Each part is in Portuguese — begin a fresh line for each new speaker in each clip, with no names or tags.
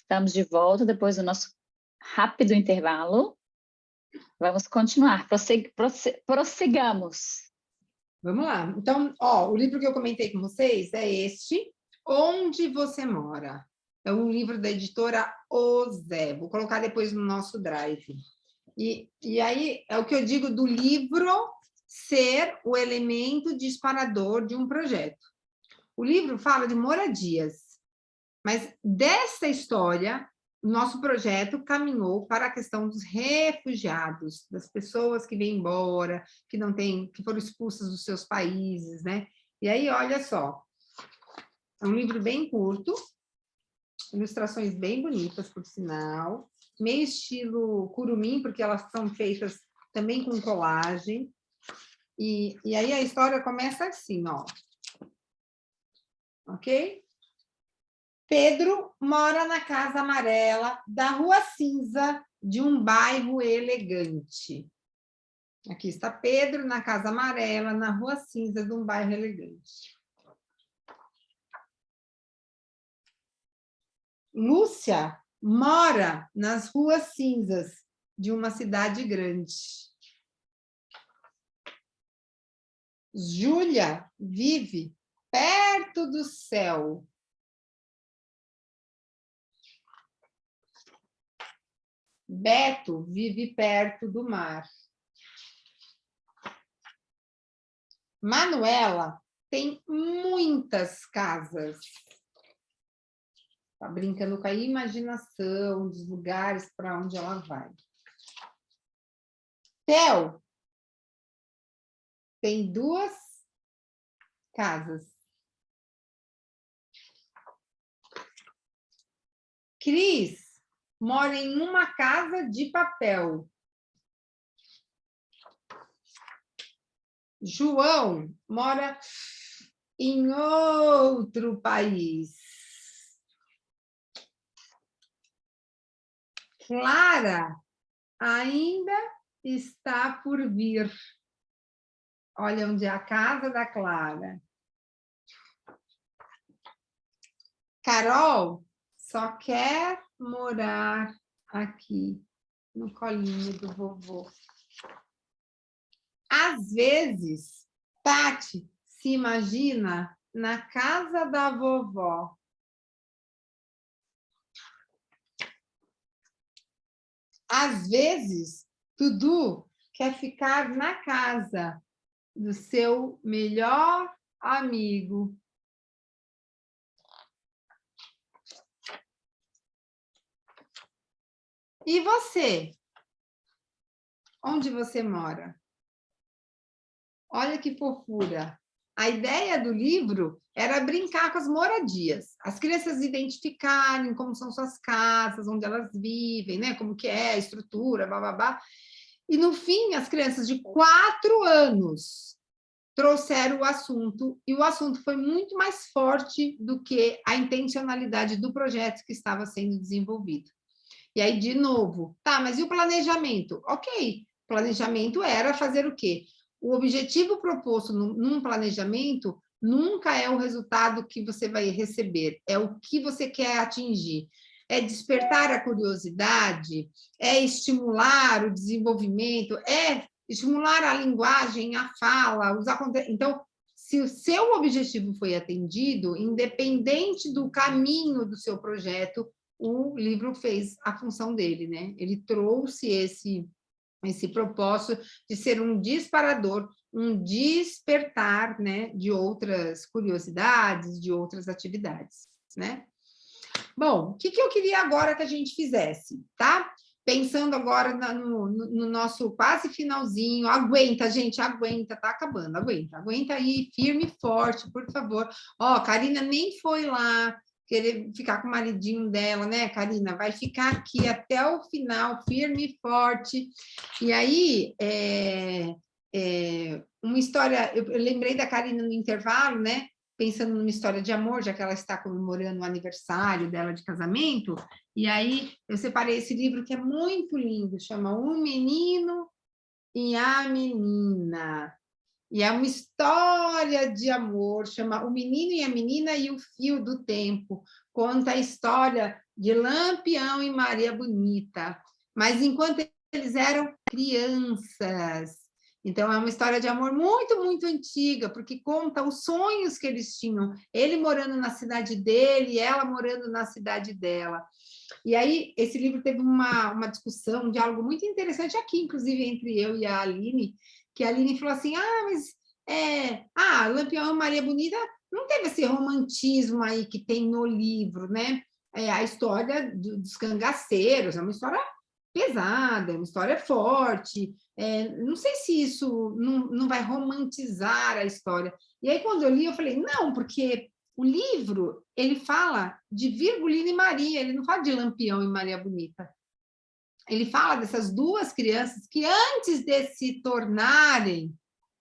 Estamos de volta depois do nosso rápido intervalo. Vamos continuar, prossigamos.
Vamos lá. Então, ó, o livro que eu comentei com vocês é este, Onde Você Mora. É um livro da editora Ozé. Vou colocar depois no nosso drive. E aí, é o que eu digo do livro ser o elemento disparador de um projeto. O livro fala de moradias, mas dessa história, o nosso projeto caminhou para a questão dos refugiados, das pessoas que vêm embora, que não têm, que foram expulsas dos seus países, né? E aí, olha só, é um livro bem curto, ilustrações bem bonitas, por sinal, meio estilo curumim, porque elas são feitas também com colagem. E aí a história começa assim, ó. Ok? Pedro mora na Casa Amarela da Rua Cinza de um bairro elegante. Aqui está Pedro na Casa Amarela, na Rua Cinza de um bairro elegante. Lúcia mora nas Ruas Cinzas de uma cidade grande. Júlia vive perto do céu. Beto vive perto do mar. Manuela tem muitas casas. Está brincando com a imaginação dos lugares para onde ela vai. Theo tem 2 casas. Cris mora em uma casa de papel. João mora em outro país. Clara ainda está por vir. Olha onde é a casa da Clara. Carol só quer morar aqui, no colinho do vovô. Às vezes, Tati se imagina na casa da vovó. Às vezes, Dudu quer ficar na casa do seu melhor amigo. E você? Onde você mora? Olha que fofura. A ideia do livro era brincar com as moradias. As crianças identificarem como são suas casas, onde elas vivem, né? Como que é a estrutura, bababá. E, no fim, as crianças de 4 anos trouxeram o assunto, e o assunto foi muito mais forte do que a intencionalidade do projeto que estava sendo desenvolvido. E aí, de novo, tá, mas e o planejamento? Ok, planejamento era fazer o quê? O objetivo proposto num planejamento nunca é o resultado que você vai receber, é o que você quer atingir. É despertar a curiosidade, é estimular o desenvolvimento, é estimular a linguagem, a fala, os acontecimentos. Então, se o seu objetivo foi atendido, independente do caminho do seu projeto, o livro fez a função dele, né? Ele trouxe esse propósito de ser um disparador, um despertar, né, de outras curiosidades, de outras atividades, né? Bom, o que eu queria agora que a gente fizesse, tá? Pensando agora no nosso quase finalzinho, aguenta, gente, aguenta, tá acabando, aguenta aí, firme e forte, por favor. Ó, Karina nem foi lá querer ficar com o maridinho dela, né, Karina? Vai ficar aqui até o final, firme e forte. E aí, uma história, eu lembrei da Karina no intervalo, né? Pensando numa história de amor, já que ela está comemorando o aniversário dela de casamento, e aí eu separei esse livro que é muito lindo, chama O Menino e a Menina. E é uma história de amor, chama O Menino e a Menina e o Fio do Tempo. Conta a história de Lampião e Maria Bonita, mas enquanto eles eram crianças. Então, é uma história de amor muito, muito antiga, porque conta os sonhos que eles tinham, ele morando na cidade dele, ela morando na cidade dela. E aí, esse livro teve uma discussão, um diálogo muito interessante aqui, inclusive, entre eu e a Aline, que a Aline falou assim, Lampião e Maria Bonita não teve esse romantismo aí que tem no livro, né? A história dos cangaceiros, é uma história pesada, é uma história forte, não sei se isso não vai romantizar a história. E aí, quando eu li, eu falei, não, porque o livro, ele fala de Virgulina e Maria, ele não fala de Lampião e Maria Bonita. Ele fala dessas duas crianças que, antes de se tornarem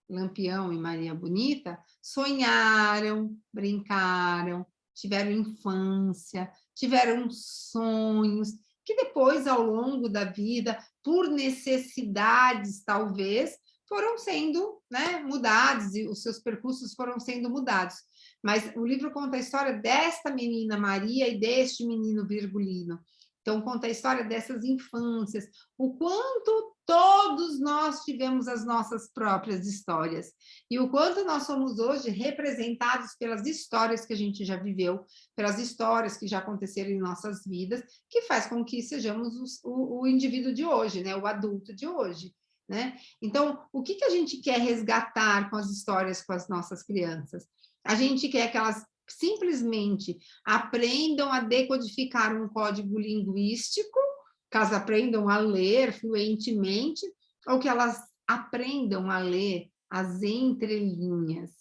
Lampião e Maria Bonita, sonharam, brincaram, tiveram infância, tiveram sonhos, que depois, ao longo da vida, por necessidades, talvez, foram sendo, né, mudados, e os seus percursos foram sendo mudados. Mas o livro conta a história desta menina Maria e deste menino Virgulino. Então, conta a história dessas infâncias, o quanto todos nós tivemos as nossas próprias histórias, e o quanto nós somos hoje representados pelas histórias que a gente já viveu, pelas histórias que já aconteceram em nossas vidas, que faz com que sejamos o indivíduo de hoje, né? O adulto de hoje. Né? Então, o que a gente quer resgatar com as histórias com as nossas crianças? A gente quer que elas simplesmente aprendam a decodificar um código linguístico, que elas aprendam a ler fluentemente, ou que elas aprendam a ler as entrelinhas,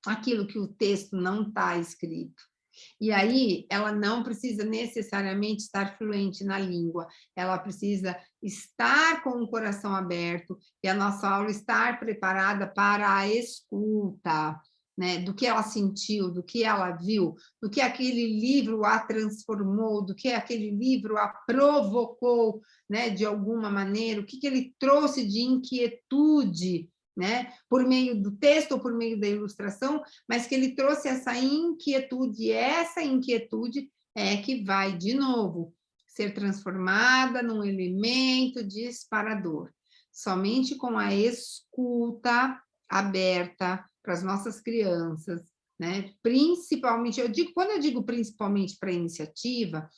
aquilo que o texto não está escrito. E aí, ela não precisa necessariamente estar fluente na língua, ela precisa estar com o coração aberto e a nossa aula estar preparada para a escuta, né? Do que ela sentiu, do que ela viu, do que aquele livro a transformou, do que aquele livro a provocou, né? De alguma maneira, o que ele trouxe de inquietude, né? Por meio do texto ou por meio da ilustração, mas que ele trouxe essa inquietude, e essa inquietude é que vai, de novo, ser transformada num elemento disparador. Somente com a escuta aberta para as nossas crianças, né? Principalmente, quando eu digo principalmente para a iniciativa,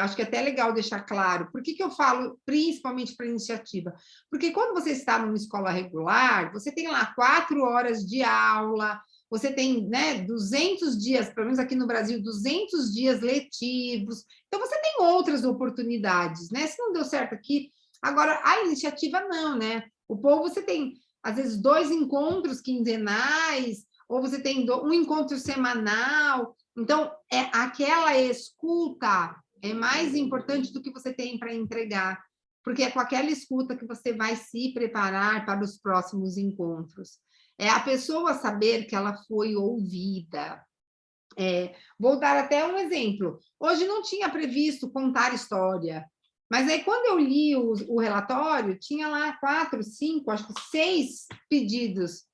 acho que é até legal deixar claro. Por que eu falo principalmente para iniciativa? Porque quando você está numa escola regular, você tem lá 4 horas de aula, você tem, né, 200 dias, pelo menos aqui no Brasil, 200 dias letivos. Então, você tem outras oportunidades, né? Se não deu certo aqui, agora, a iniciativa não, né? O povo, você tem, às vezes, 2 encontros quinzenais, ou você tem um encontro semanal. Então, aquela escuta é mais importante do que você tem para entregar, porque é com aquela escuta que você vai se preparar para os próximos encontros. É a pessoa saber que ela foi ouvida. Vou dar até um exemplo. Hoje não tinha previsto contar história, mas aí quando eu li o relatório, tinha lá 4, 5, acho que 6 pedidos.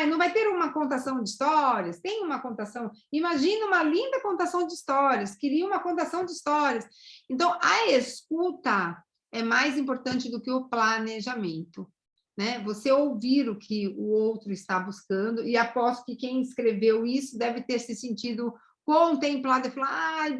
Não vai ter uma contação de histórias? Tem uma contação. Imagina uma linda contação de histórias. Queria uma contação de histórias. Então, a escuta é mais importante do que o planejamento. Né? Você ouvir o que o outro está buscando, e aposto que quem escreveu isso deve ter se sentido contemplado e falar,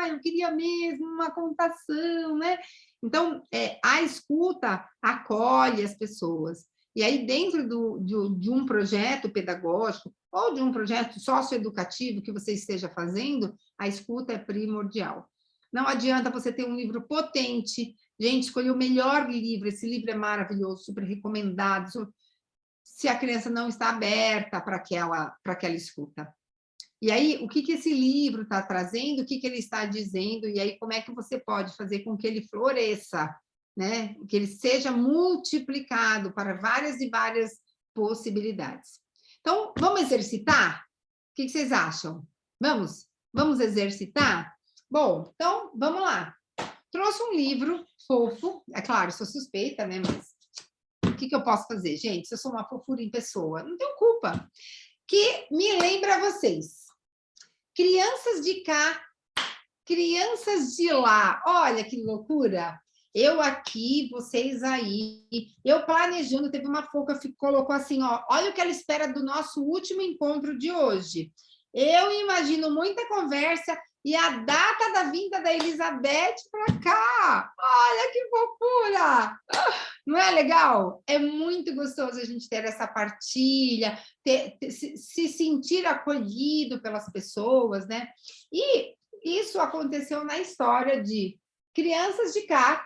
eu queria mesmo uma contação, né? Então, a escuta acolhe as pessoas. E aí, dentro de um projeto pedagógico ou de um projeto socioeducativo que você esteja fazendo, a escuta é primordial. Não adianta você ter um livro potente, gente, escolher o melhor livro, esse livro é maravilhoso, super recomendado, se a criança não está aberta para aquela escuta. E aí, o que esse livro está trazendo, o que ele está dizendo, e aí como é que você pode fazer com que ele floresça, né? Que ele seja multiplicado para várias e várias possibilidades. Então, vamos exercitar? O que vocês acham? Vamos exercitar? Bom, então, vamos lá. Trouxe um livro fofo, é claro, sou suspeita, né? Mas o que eu posso fazer, gente? Se eu sou uma fofura em pessoa, não tenho culpa. Que me lembra vocês. Crianças de cá. crianças de lá. Olha que loucura! Eu aqui, vocês aí. Eu planejando, teve uma foca que colocou assim, ó, olha o que ela espera do nosso último encontro de hoje. Eu imagino muita conversa e a data da vinda da Elizabeth para cá. Olha que fofura! Não é legal? É muito gostoso a gente ter essa partilha, se sentir acolhido pelas pessoas, né? E isso aconteceu na história de crianças de cá,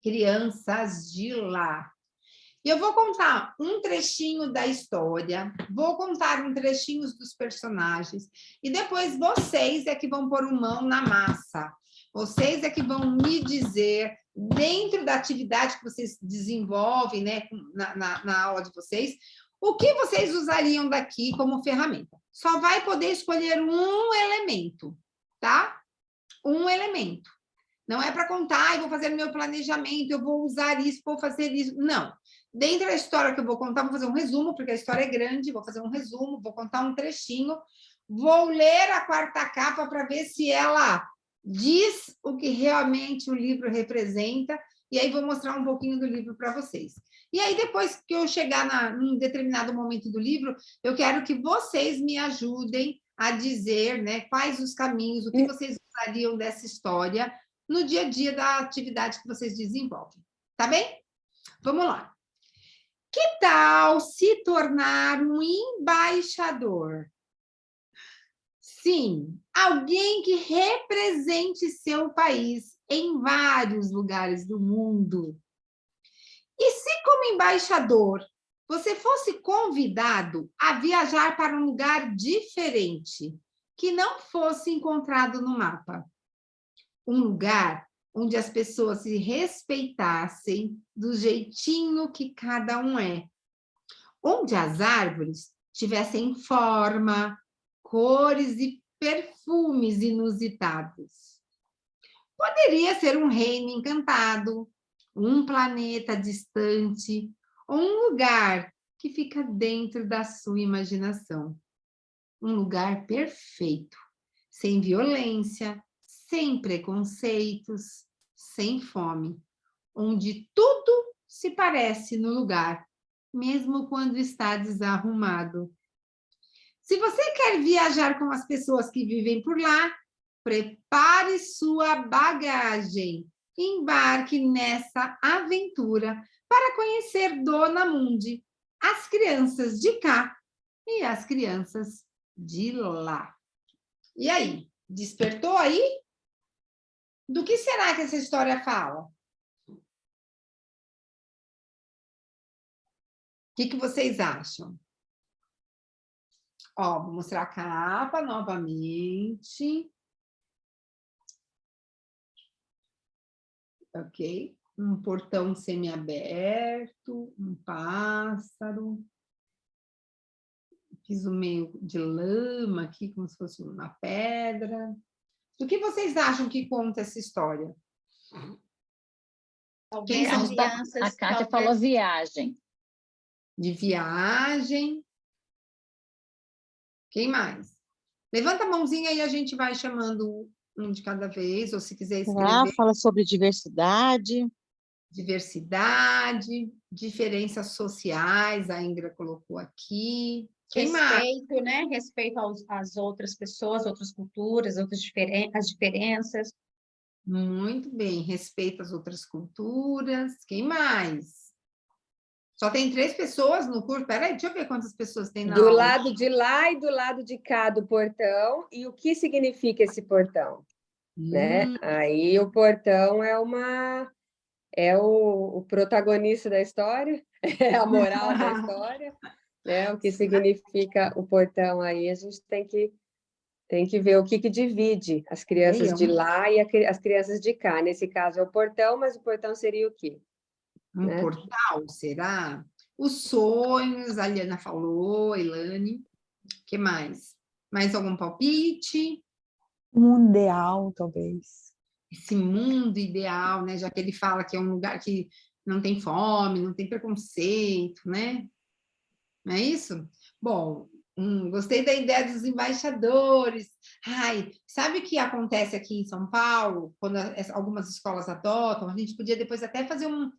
crianças de lá. E eu vou contar um trechinho da história, vou contar um trechinho dos personagens, e depois vocês é que vão pôr mão na massa. Vocês é que vão me dizer, dentro da atividade que vocês desenvolvem, né, na aula de vocês, o que vocês usariam daqui como ferramenta. Só vai poder escolher um elemento, tá? Um elemento. Não é para contar, eu vou fazer o meu planejamento, eu vou usar isso, vou fazer isso. Não. Dentro da história que eu vou contar, vou fazer um resumo, porque a história é grande, vou fazer um resumo, vou contar um trechinho, vou ler a quarta capa para ver se ela diz o que realmente o livro representa, e aí vou mostrar um pouquinho do livro para vocês. E aí, depois que eu chegar num determinado momento do livro, eu quero que vocês me ajudem a dizer, né, quais os caminhos, o que vocês usariam dessa história no dia a dia da atividade que vocês desenvolvem. Tá bem? Vamos lá. Que tal se tornar um embaixador? Sim, alguém que represente seu país em vários lugares do mundo. E se, como embaixador, você fosse convidado a viajar para um lugar diferente, que não fosse encontrado no mapa? Um lugar onde as pessoas se respeitassem do jeitinho que cada um é. Onde as árvores tivessem forma, cores e perfumes inusitados. Poderia ser um reino encantado, um planeta distante, ou um lugar que fica dentro da sua imaginação. Um lugar perfeito, sem violência, sem preconceitos, sem fome, onde tudo se parece no lugar, mesmo quando está desarrumado. Se você quer viajar com as pessoas que vivem por lá, prepare sua bagagem, embarque nessa aventura para conhecer Dona Mundi, as crianças de cá e as crianças de lá. E aí, despertou aí? Do que será que essa história fala? O que vocês acham? Ó, vou mostrar a capa novamente. Ok. Um portão semiaberto, um pássaro. Fiz um meio de lama aqui, como se fosse uma pedra. O que vocês acham que conta essa história?
Quem são as crianças? A Kátia falou viagem.
De viagem. Quem mais? Levanta a mãozinha e a gente vai chamando um de cada vez, ou se quiser escrever.
Fala sobre diversidade.
Diversidade, diferenças sociais, a Ingra colocou aqui. Quem
Respeito,
mais?
né? Respeito às outras pessoas, outras culturas, as diferenças.
Muito bem, respeito às outras culturas. Quem mais? Só tem 3 pessoas no curso? Peraí, deixa eu ver quantas pessoas tem na aula.
Do lado de lá e do lado de cá do portão, e o que significa esse portão? Né? Aí o portão é o protagonista da história, é a moral da história, né? O que significa o portão aí, a gente tem que ver o que divide as crianças de lá e as crianças de cá. Nesse caso é o portão, mas o portão seria o quê?
Um portal, será? Os sonhos, a Liana falou, a Elane. O que mais? Mais algum palpite?
Um mundo ideal, talvez.
Esse mundo ideal, né? Já que ele fala que é um lugar que não tem fome, não tem preconceito, né? Não é isso? Bom, Gostei da ideia dos embaixadores. Ai, sabe o que acontece aqui em São Paulo, quando algumas escolas adotam? A gente podia depois até fazer um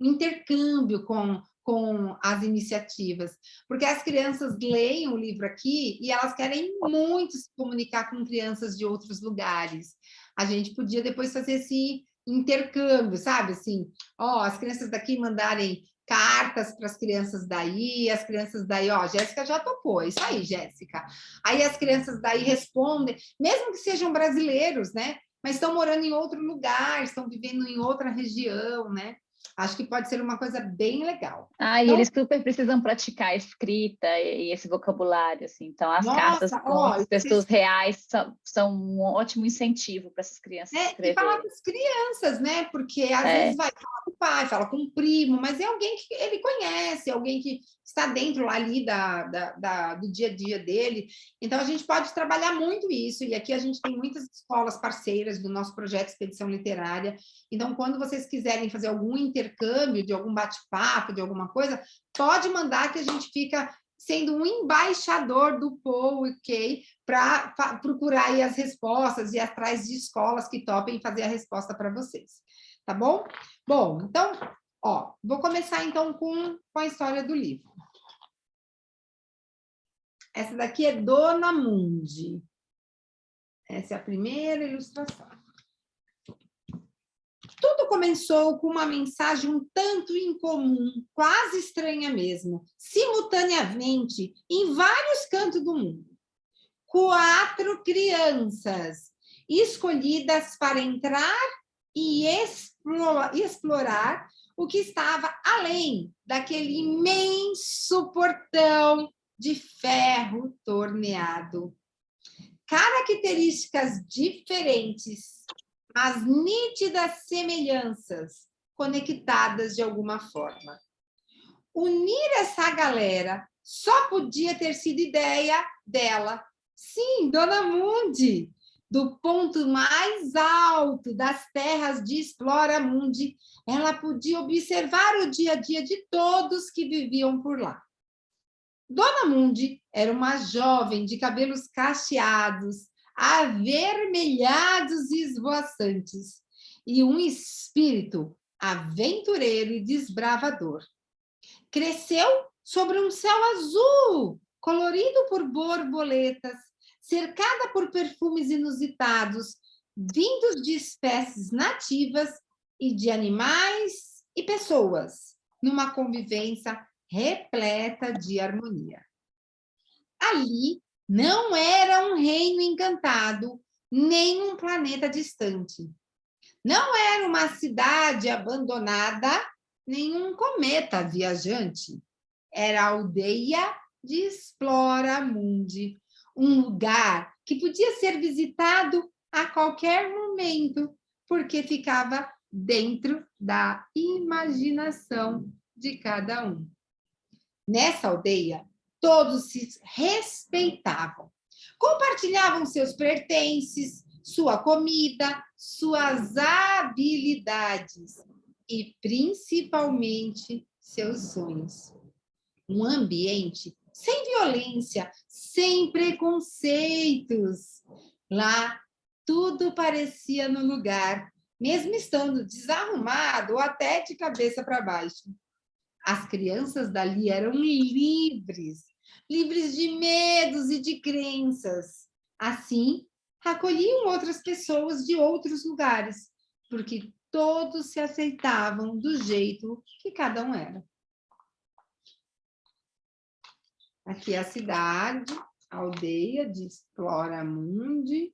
intercâmbio com as iniciativas, porque as crianças leem o livro aqui e elas querem muito se comunicar com crianças de outros lugares. A gente podia depois fazer esse intercâmbio, sabe? Assim, ó, as crianças daqui mandarem cartas para as crianças daí, as crianças daí, ó, Jéssica já topou, é isso aí, Jéssica. Aí as crianças daí respondem, mesmo que sejam brasileiros, né? Mas estão morando em outro lugar, estão vivendo em outra região, né? Acho que pode ser uma coisa bem legal.
Ah, e
Então,
eles super precisam praticar a escrita e esse vocabulário, assim. Então, as cartas
nossa,
com
ó,
as pessoas reais são um ótimo incentivo para essas crianças
e falar
escreverem.
com as crianças, né? Porque às
É.
vezes vai falar com o pai, fala com o primo, mas é alguém que ele conhece, alguém que está dentro lá ali do dia a dia dele. Então, a gente pode trabalhar muito isso. E aqui a gente tem muitas escolas parceiras do nosso projeto Expedição Literária. Então, quando vocês quiserem fazer algum intercâmbio, de algum bate-papo, de alguma coisa, pode mandar que a gente fica sendo um embaixador do Paul e Kay para procurar aí as respostas e ir atrás de escolas que topem fazer a resposta para vocês. Tá bom? Bom, então, ó, vou começar então com a história do livro. Essa daqui é Dona Mundi. Essa é a primeira ilustração. Tudo começou com uma mensagem um tanto incomum, quase estranha mesmo, simultaneamente, em vários cantos do mundo. 4 crianças escolhidas para entrar e explorar o que estava além daquele imenso portão de ferro torneado. Características diferentes, mas nítidas semelhanças, conectadas de alguma forma. Unir essa galera só podia ter sido ideia dela. Sim, Dona Mundi, do ponto mais alto das terras de Explora Mundi, ela podia observar o dia a dia de todos que viviam por lá. Dona Mundi era uma jovem de cabelos cacheados, avermelhados e esvoaçantes, e um espírito aventureiro e desbravador. Cresceu sobre um céu azul, colorido por borboletas, cercada por perfumes inusitados, vindos de espécies nativas e de animais e pessoas, numa convivência repleta de harmonia. Ali não era um reino encantado, nem um planeta distante. Não era uma cidade abandonada, nem um cometa viajante. Era a aldeia de Explora Mundi, um lugar que podia ser visitado a qualquer momento, porque ficava dentro da imaginação de cada um. Nessa aldeia, todos se respeitavam, compartilhavam seus pertences, sua comida, suas habilidades e, principalmente, seus sonhos. Um ambiente sem violência, sem preconceitos. Lá, tudo parecia no lugar, mesmo estando desarrumado ou até de cabeça para baixo. As crianças dali eram livres, livres de medos e de crenças. Assim, acolhiam outras pessoas de outros lugares, porque todos se aceitavam do jeito que cada um era. Aqui é a cidade, a aldeia de Explora Mundi.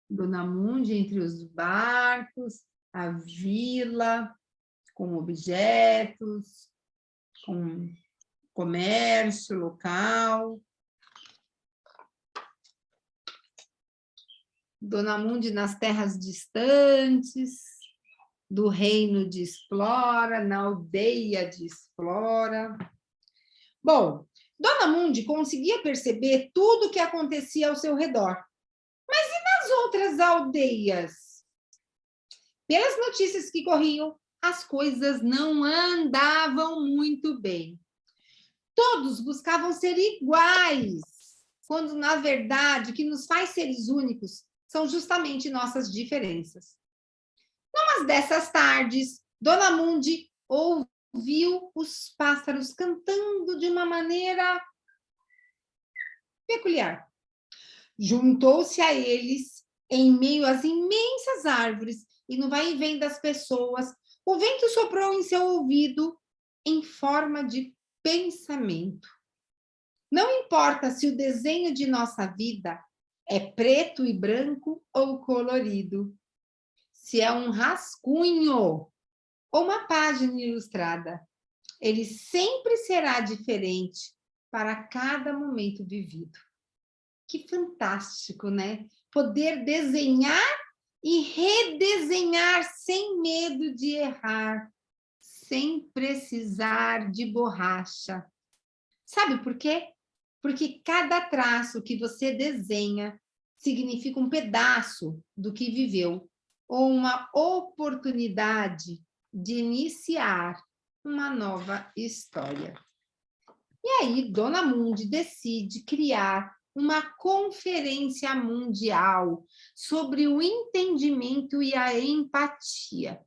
Dona Mundi entre os barcos, a vila com objetos, com comércio local. Dona Mundi nas terras distantes, do reino de Explora, na aldeia de Explora. Bom, Dona Mundi conseguia perceber tudo o que acontecia ao seu redor. Mas e nas outras aldeias? Pelas notícias que corriam, as coisas não andavam muito bem. Todos buscavam ser iguais, quando, na verdade, o que nos faz seres únicos são justamente nossas diferenças. Numa dessas tardes, Dona Mundi ouviu os pássaros cantando de uma maneira peculiar. Juntou-se a eles em meio às imensas árvores e no vai e vem das pessoas, o vento soprou em seu ouvido em forma de pensamento. Não importa se o desenho de nossa vida é preto e branco ou colorido, se é um rascunho ou uma página ilustrada, ele sempre será diferente para cada momento vivido. Que fantástico, né? Poder desenhar e redesenhar sem medo de errar, sem precisar de borracha. Sabe por quê? Porque cada traço que você desenha significa um pedaço do que viveu, ou uma oportunidade de iniciar uma nova história. E aí, Dona Mundi decide criar uma conferência mundial sobre o entendimento e a empatia.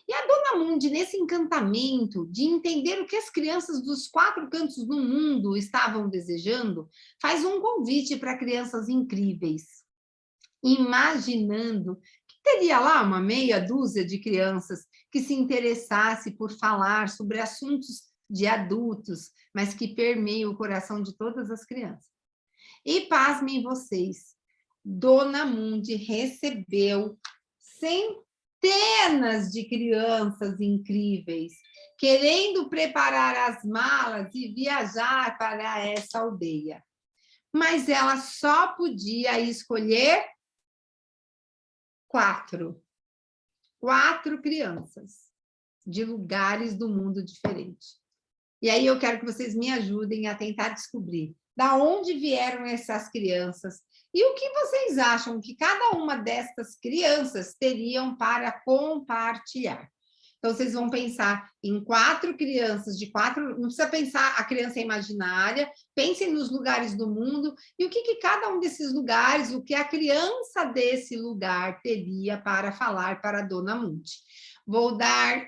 E a Dona Mundi, nesse encantamento de entender o que as crianças dos 4 cantos do mundo estavam desejando, faz um convite para crianças incríveis, imaginando que teria lá uma meia dúzia de crianças que se interessasse por falar sobre assuntos de adultos, mas que permeiam o coração de todas as crianças. E pasmem vocês, Dona Mundi recebeu centenas de crianças incríveis, querendo preparar as malas e viajar para essa aldeia. Mas ela só podia escolher 4 crianças de lugares do mundo diferentes. E aí eu quero que vocês me ajudem a tentar descobrir da onde vieram essas crianças e o que vocês acham que cada uma destas crianças teriam para compartilhar. Então, vocês vão pensar em 4 crianças de 4... Não precisa pensar a criança imaginária, pensem nos lugares do mundo e o que cada um desses lugares, o que a criança desse lugar teria para falar para a Dona Mundi. Vou dar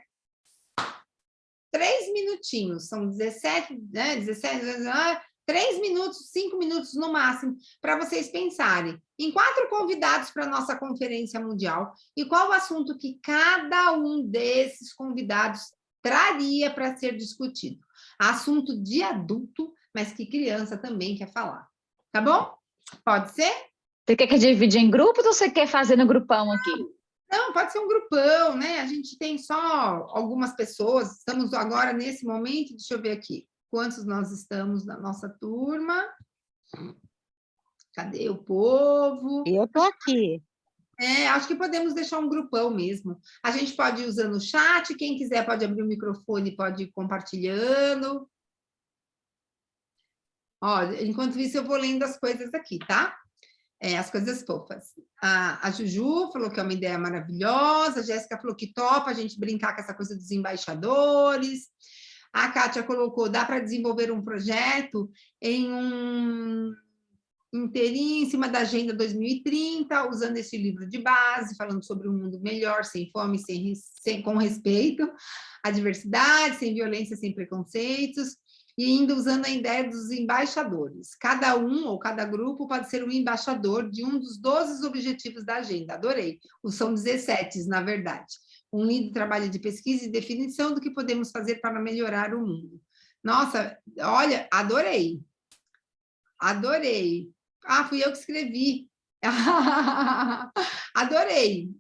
3 minutinhos, são 17, né? 3 minutos, 5 minutos no máximo, para vocês pensarem em 4 convidados para a nossa conferência mundial e qual o assunto que cada um desses convidados traria para ser discutido. Assunto de adulto, mas que criança também quer falar. Tá bom? Pode ser?
Você quer que dividir em grupos ou você quer fazer no grupão aqui?
Não, pode ser um grupão, né? A gente tem só algumas pessoas, estamos agora nesse momento, deixa eu ver aqui. Quantos nós estamos na nossa turma? Cadê o povo?
Eu estou aqui.
Acho que podemos deixar um grupão mesmo. A gente pode ir usando o chat, quem quiser pode abrir o microfone, pode ir compartilhando. Ó, enquanto isso, eu vou lendo as coisas aqui, tá? As coisas fofas. A Juju falou que é uma ideia maravilhosa, a Jéssica falou que topa a gente brincar com essa coisa dos embaixadores. A Kátia colocou, dá para desenvolver um projeto inteirinho em cima da Agenda 2030, usando esse livro de base, falando sobre um mundo melhor, sem fome, com respeito à diversidade, sem violência, sem preconceitos, e ainda usando a ideia dos embaixadores. Cada um ou cada grupo pode ser um embaixador de um dos 12 objetivos da agenda. Adorei. São 17, na verdade. Um lindo trabalho de pesquisa e definição do que podemos fazer para melhorar o mundo. Nossa, olha, adorei. Adorei. Fui eu que escrevi. Adorei.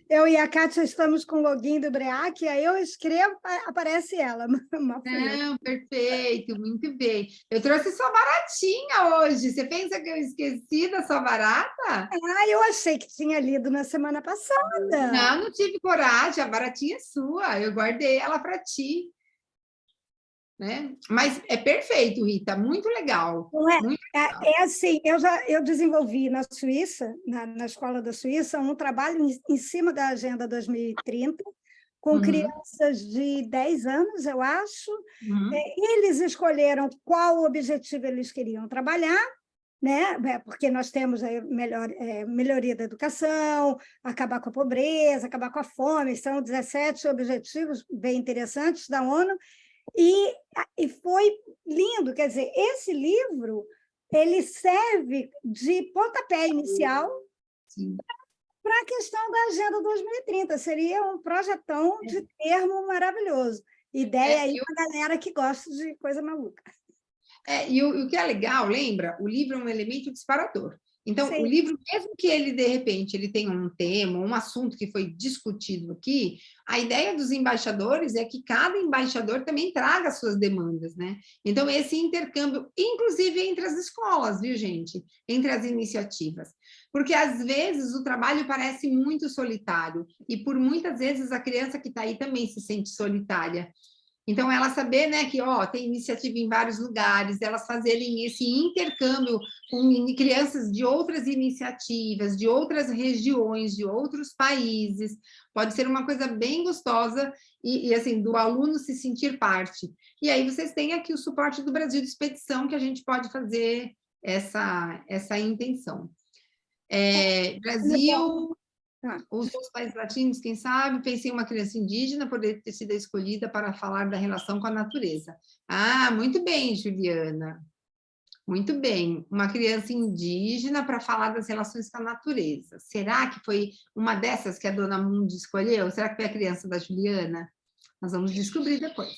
Eu e a Kátia estamos com o login do BREAC, aí eu escrevo, aparece ela.
Não, perfeito, muito bem. Eu trouxe sua baratinha hoje. Você pensa que eu esqueci da sua barata?
Eu achei que tinha lido na semana passada.
Não tive coragem, a baratinha é sua. Eu guardei ela para ti. Né? Mas é perfeito, Rita, muito legal.
Não é?
Muito legal.
Assim, eu desenvolvi na Suíça, na Escola da Suíça, um trabalho em cima da Agenda 2030, com
Uhum.
crianças de 10 anos, eu acho.
Uhum.
Eles escolheram qual objetivo eles queriam trabalhar, né? Porque nós temos a melhoria da educação, acabar com a pobreza, acabar com a fome, são 17 objetivos bem interessantes da ONU, e foi lindo, quer dizer, esse livro ele serve de pontapé inicial
Sim.
para a questão da Agenda 2030, seria um projetão de termo maravilhoso. Ideia aí para a galera que gosta de coisa maluca.
E o que é legal, lembra? O livro é um elemento disparador. Então,
Sim.
o livro, mesmo que ele, de repente, ele tenha um tema, um assunto que foi discutido aqui, a ideia dos embaixadores é que cada embaixador também traga as suas demandas, né? Então, esse intercâmbio, inclusive entre as escolas, viu, gente? Entre as iniciativas. Porque, às vezes, o trabalho parece muito solitário, e por muitas vezes a criança que está aí também se sente solitária. Então, ela saber, né, que tem iniciativa em vários lugares, elas fazerem esse intercâmbio com crianças de outras iniciativas, de outras regiões, de outros países, pode ser uma coisa bem gostosa e assim, do aluno se sentir parte. E aí vocês têm aqui o suporte do Brasil de Expedição, que a gente pode fazer essa intenção. Brasil... Os outros países latinos, quem sabe, pensei em uma criança indígena poder ter sido escolhida para falar da relação com a natureza. Ah, muito bem, Juliana. Muito bem. Uma criança indígena para falar das relações com a natureza. Será que foi uma dessas que a dona Mundi escolheu? Será que foi a criança da Juliana? Nós vamos descobrir depois.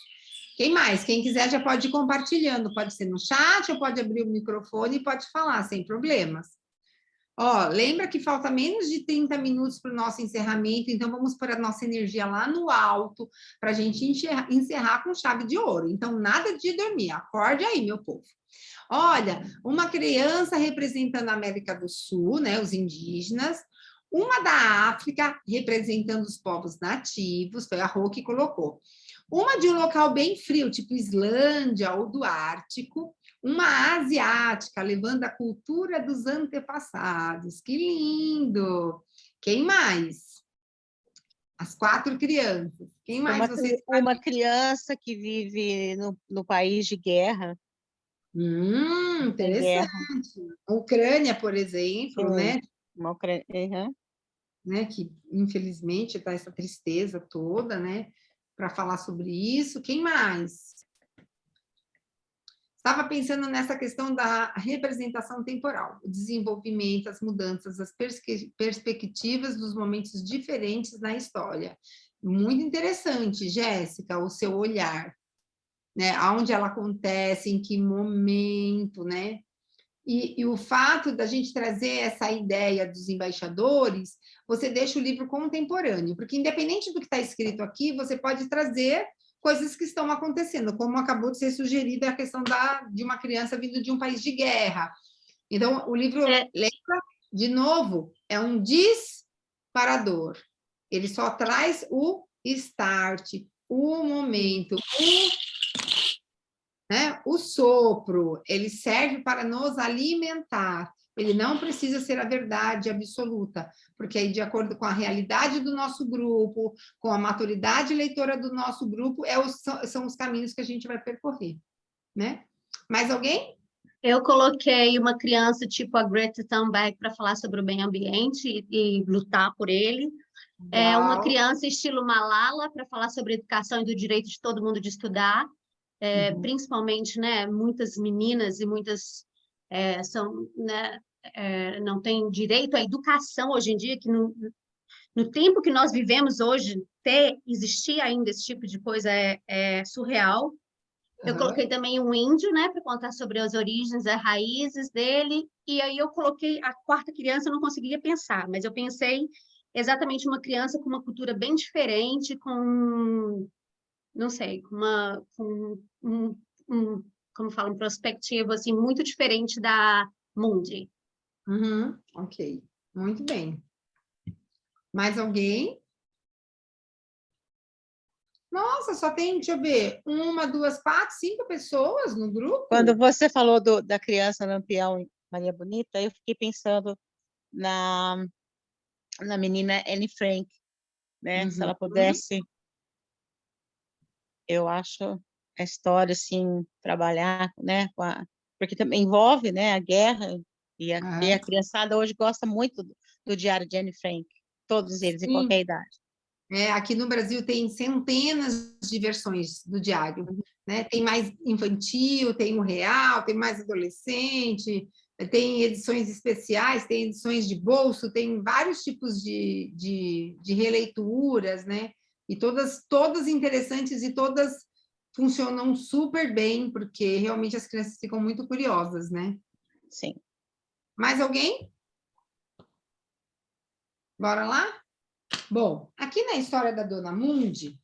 Quem mais? Quem quiser já pode ir compartilhando. Pode ser no chat ou pode abrir o microfone e pode falar, sem problemas. Lembra que falta menos de 30 minutos para o nosso encerramento, então vamos pôr a nossa energia lá no alto para a gente encerrar com chave de ouro. Então, nada de dormir, acorde aí, meu povo. Olha, uma criança representando a América do Sul, né, os indígenas, uma da África representando os povos nativos, foi a Rô que colocou. Uma de um local bem frio, tipo Islândia ou do Ártico, uma asiática, levando a cultura dos antepassados. Que lindo! Quem mais? As 4 crianças. Quem mais vocês sabem?
Uma criança que vive no país de guerra.
Interessante. A Ucrânia, por exemplo, né?
Uma Ucrânia,
né? Que, infelizmente, está essa tristeza toda, né? Para falar sobre isso. Quem mais? Estava pensando nessa questão da representação temporal, o desenvolvimento, as mudanças, as perspectivas dos momentos diferentes na história. Muito interessante, Jéssica, o seu olhar, né? Aonde ela acontece, em que momento, né? E o fato da gente trazer essa ideia dos embaixadores, você deixa o livro contemporâneo, porque independente do que está escrito aqui, você pode trazer coisas que estão acontecendo, como acabou de ser sugerida a questão de uma criança vindo de um país de guerra. Então, o livro, lembra, de novo, é um disparador. Ele só traz o start, o momento, o sopro. Ele serve para nos alimentar. Ele não precisa ser a verdade absoluta, porque aí, de acordo com a realidade do nosso grupo, com a maturidade leitora do nosso grupo, são os caminhos que a gente vai percorrer, né? Mais alguém?
Eu coloquei uma criança tipo a Greta Thunberg para falar sobre o meio ambiente e lutar por ele. Uma criança estilo Malala para falar sobre educação e do direito de todo mundo de estudar, principalmente, né, muitas meninas e muitas são, né, não têm direito à educação hoje em dia, que no tempo que nós vivemos hoje, existir ainda esse tipo de coisa é surreal. Eu coloquei também um índio, né, para contar sobre as origens, as raízes dele, e aí eu coloquei a 4ª criança, eu não conseguia pensar, mas eu pensei exatamente uma criança com uma cultura bem diferente, com, não sei, como fala, um perspectiva assim, muito diferente da Mundi.
Ok, muito bem. Mais alguém? Nossa, só tem, deixa eu ver, 1, 2, 4, 5 pessoas no grupo?
Quando você falou da criança Lampião Maria Bonita, eu fiquei pensando na menina Anne Frank, né? Se ela pudesse eu acho a história, assim, trabalhar, né, porque também envolve, né, a guerra, e a criançada hoje gosta muito do Diário de Anne Frank, todos eles, em
Sim.
qualquer idade.
Aqui no Brasil tem centenas de versões do diário, né? Tem mais infantil, tem o real, tem mais adolescente, tem edições especiais, tem edições de bolso, tem vários tipos de releituras, né? E todas interessantes e todas funcionam super bem, porque realmente as crianças ficam muito curiosas, né?
Sim.
Mais alguém? Bora lá? Bom, aqui na história da Dona Mundi,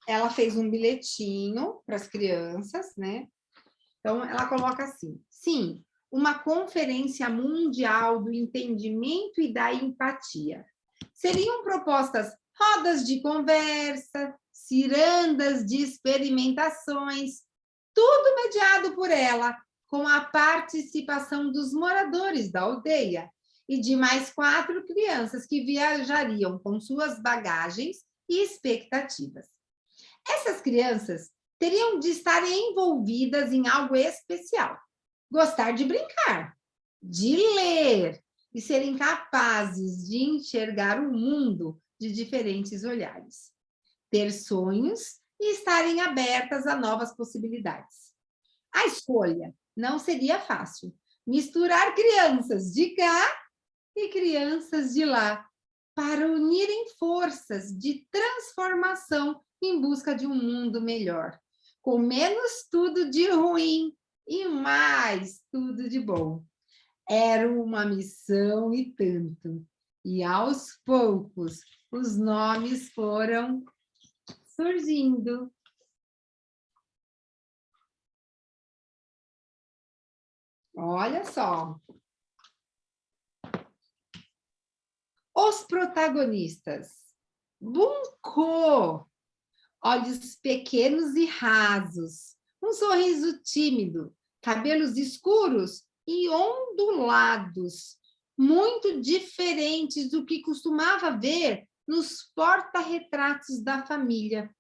ela fez um bilhetinho para as crianças, né? Então, ela coloca assim: sim, uma conferência mundial do entendimento e da empatia. Seriam propostas rodas de conversa, cirandas de experimentações, tudo mediado por ela, com a participação dos moradores da aldeia e de mais 4 crianças que viajariam com suas bagagens e expectativas. Essas crianças teriam de estar envolvidas em algo especial, gostar de brincar, de ler e serem capazes de enxergar o mundo de diferentes olhares, ter sonhos e estarem abertas a novas possibilidades. A escolha não seria fácil. Misturar crianças de cá e crianças de lá para unirem forças de transformação em busca de um mundo melhor, com menos tudo de ruim e mais tudo de bom. Era uma missão e tanto. E aos poucos os nomes foram surgindo. Olha só. Os protagonistas. Bunko, olhos pequenos e rasos, um sorriso tímido, cabelos escuros e ondulados, muito diferentes do que costumava ver nos porta-retratos da família.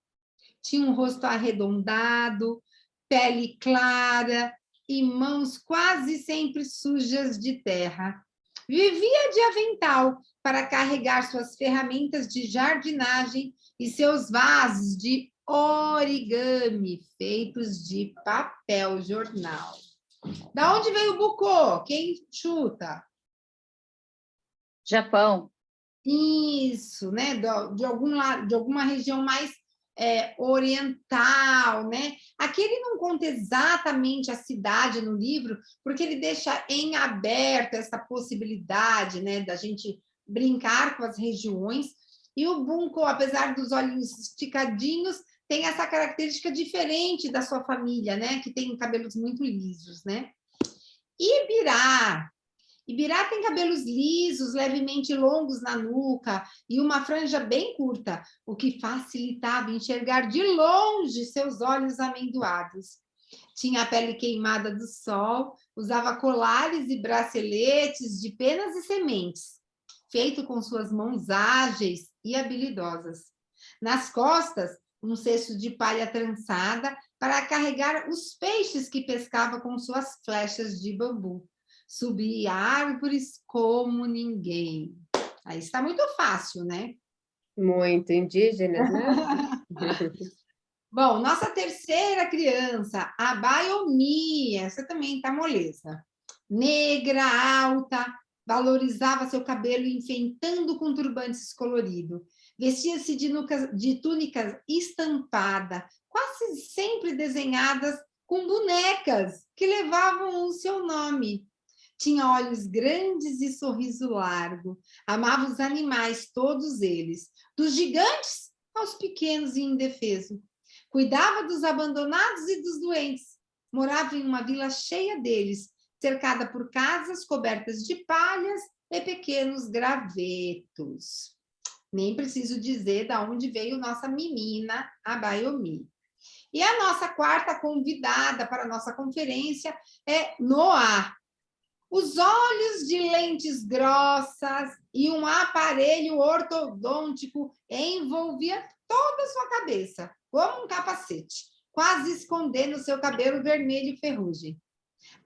Tinha um rosto arredondado, pele clara e mãos quase sempre sujas de terra. Vivia de avental para carregar suas ferramentas de jardinagem e seus vasos de origami feitos de papel jornal. Da onde veio o Buko? Quem chuta?
Japão.
Isso, né? De alguma região mais oriental, né? Aqui ele não conta exatamente a cidade no livro, porque ele deixa em aberto essa possibilidade, né, da gente brincar com as regiões. E o Bunko, apesar dos olhinhos esticadinhos, tem essa característica diferente da sua família, né? Que tem cabelos muito lisos, né? Ibirá. Ibirá tem cabelos lisos, levemente longos na nuca e uma franja bem curta, o que facilitava enxergar de longe seus olhos amendoados. Tinha a pele queimada do sol, usava colares e braceletes de penas e sementes, feito com suas mãos ágeis e habilidosas. Nas costas, um cesto de palha trançada para carregar os peixes que pescava com suas flechas de bambu. Subia árvores como ninguém. Aí está muito fácil, né?
Muito indígenas, né?
Bom, nossa terceira criança, a Bayomi, essa também está moleza. Negra, alta, valorizava seu cabelo enfeitando com turbantes coloridos. Vestia-se de túnicas estampadas, quase sempre desenhadas com bonecas que levavam o seu nome. Tinha olhos grandes e sorriso largo. Amava os animais, todos eles, dos gigantes aos pequenos e indefesos. Cuidava dos abandonados e dos doentes. Morava em uma vila cheia deles, cercada por casas cobertas de palhas e pequenos gravetos. Nem preciso dizer de onde veio nossa menina, a Bayomi. E a nossa quarta convidada para a nossa conferência é Noah. Os olhos de lentes grossas e um aparelho ortodôntico envolvia toda a sua cabeça, como um capacete, quase escondendo seu cabelo vermelho e ferrugem.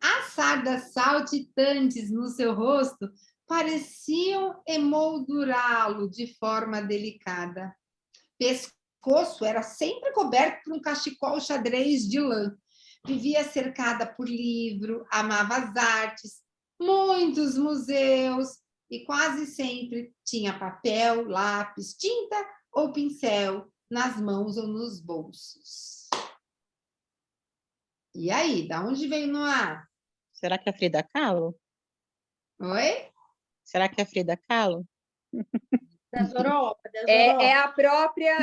As sardas saltitantes no seu rosto pareciam emoldurá-lo de forma delicada. Pescoço era sempre coberto por um cachecol xadrez de lã. Vivia cercada por livro, amava as artes, muitos museus e quase sempre tinha papel, lápis, tinta ou pincel nas mãos ou nos bolsos. E aí, da onde veio Noah?
Será que é a Frida Kahlo?
Oi?
Será que é a Frida Kahlo?
Das Europa, das
É
Europa.
a própria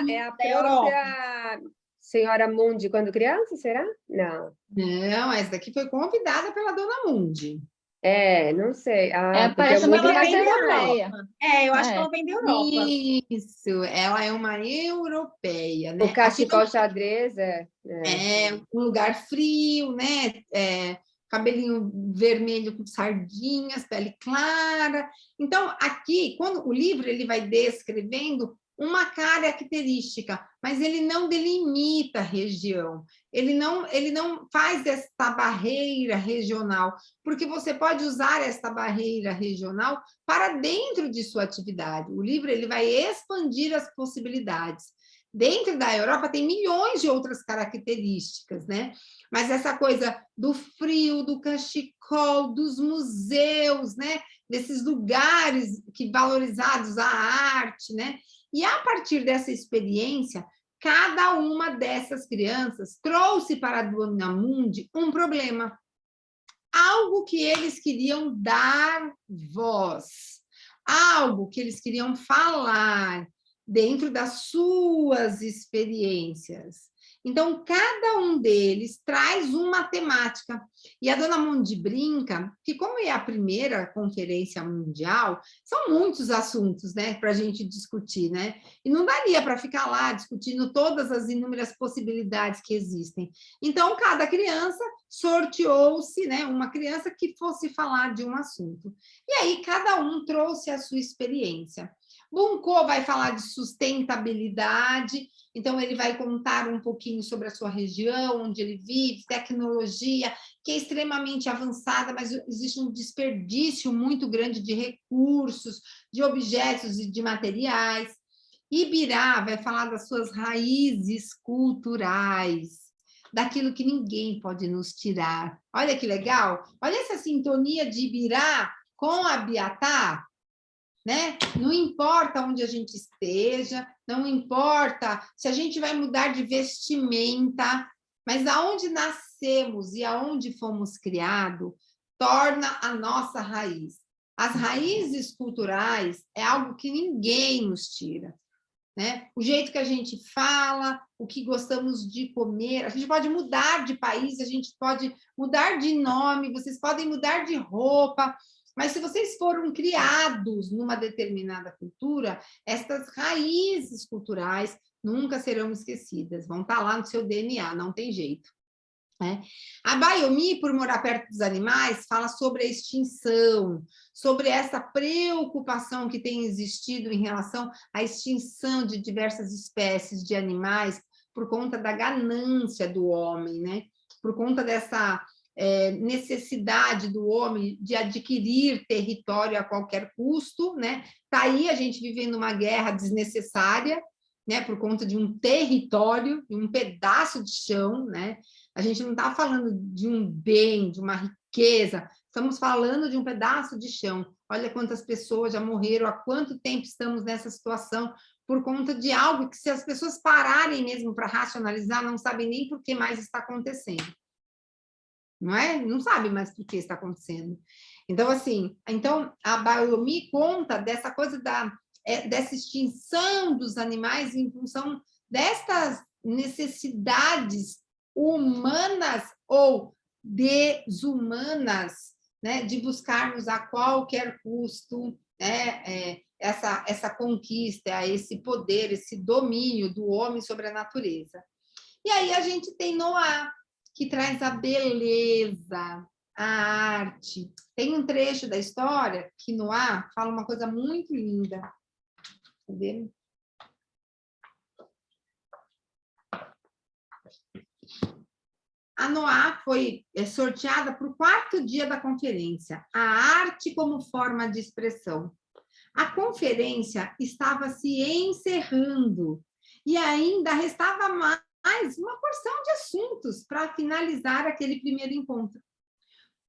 senhora Mundi quando criança, será? Não.
Não, essa daqui foi convidada pela Dona Mundi.
Não sei. Porque
parece
eu
muito
vou
mais
criar.
europeia.
Eu acho que ela vem da Europa.
Isso, ela é uma europeia, né?
O cachecol xadrez
É um lugar frio, né? Cabelinho vermelho com sardinhas, pele clara. Então, aqui, quando o livro ele vai descrevendo uma característica, mas ele não delimita a região. Ele não faz esta barreira regional, porque você pode usar esta barreira regional para dentro de sua atividade. O livro ele vai expandir as possibilidades. Dentro da Europa tem milhões de outras características, né? Mas essa coisa do frio, do cachecol, dos museus, né? Desses lugares que valorizados a arte, né? E a partir dessa experiência, cada uma dessas crianças trouxe para a Dona Mundi um problema, algo que eles queriam dar voz, algo que eles queriam falar dentro das suas experiências. Então, cada um deles traz uma temática. E a Dona Mundi brinca que, como é a primeira conferência mundial, são muitos assuntos, né, para a gente discutir, né? E não daria para ficar lá discutindo todas as inúmeras possibilidades que existem. Então, cada criança sorteou-se, né, uma criança que fosse falar de um assunto. E aí, cada um trouxe a sua experiência. Bunko vai falar de sustentabilidade, então ele vai contar um pouquinho sobre a sua região, onde ele vive, tecnologia, que é extremamente avançada, mas existe um desperdício muito grande de recursos, de objetos e de materiais. Ibirá vai falar das suas raízes culturais, daquilo que ninguém pode nos tirar. Olha que legal! Olha essa sintonia de Ibirá com a Biatá, né? Não importa onde a gente esteja, não importa se a gente vai mudar de vestimenta, mas aonde nascemos e aonde fomos criados torna a nossa raiz. As raízes culturais é algo que ninguém nos tira, né? O jeito que a gente fala, o que gostamos de comer, a gente pode mudar de país, a gente pode mudar de nome, vocês podem mudar de roupa, mas se vocês foram criados numa determinada cultura, estas raízes culturais nunca serão esquecidas, vão estar lá no seu DNA, não tem jeito. Né? A Bayomi, por morar perto dos animais, fala sobre a extinção, sobre essa preocupação que tem existido em relação à extinção de diversas espécies de animais por conta da ganância do homem, né? Por conta dessa necessidade do homem de adquirir território a qualquer custo, né? Tá aí a gente vivendo uma guerra desnecessária, né? Por conta de um território, de um pedaço de chão, né? A gente não está falando de um bem, de uma riqueza, estamos falando de um pedaço de chão. Olha quantas pessoas já morreram, há quanto tempo estamos nessa situação por conta de algo que, se as pessoas pararem mesmo para racionalizar, não sabem nem por que mais está acontecendo. Não é? Não sabe mais por que está acontecendo. Então, assim, a Bayomi conta dessa coisa dessa extinção dos animais em função destas necessidades humanas ou desumanas, né, de buscarmos a qualquer custo, né, essa conquista, esse poder, esse domínio do homem sobre a natureza. E aí a gente tem Noah, que traz a beleza, a arte. Tem um trecho da história que Noá fala uma coisa muito linda. Cadê? A Noá foi sorteada para o 4º dia da conferência, a arte como forma de expressão. A conferência estava se encerrando e ainda restava mais uma porção de assuntos para finalizar aquele primeiro encontro.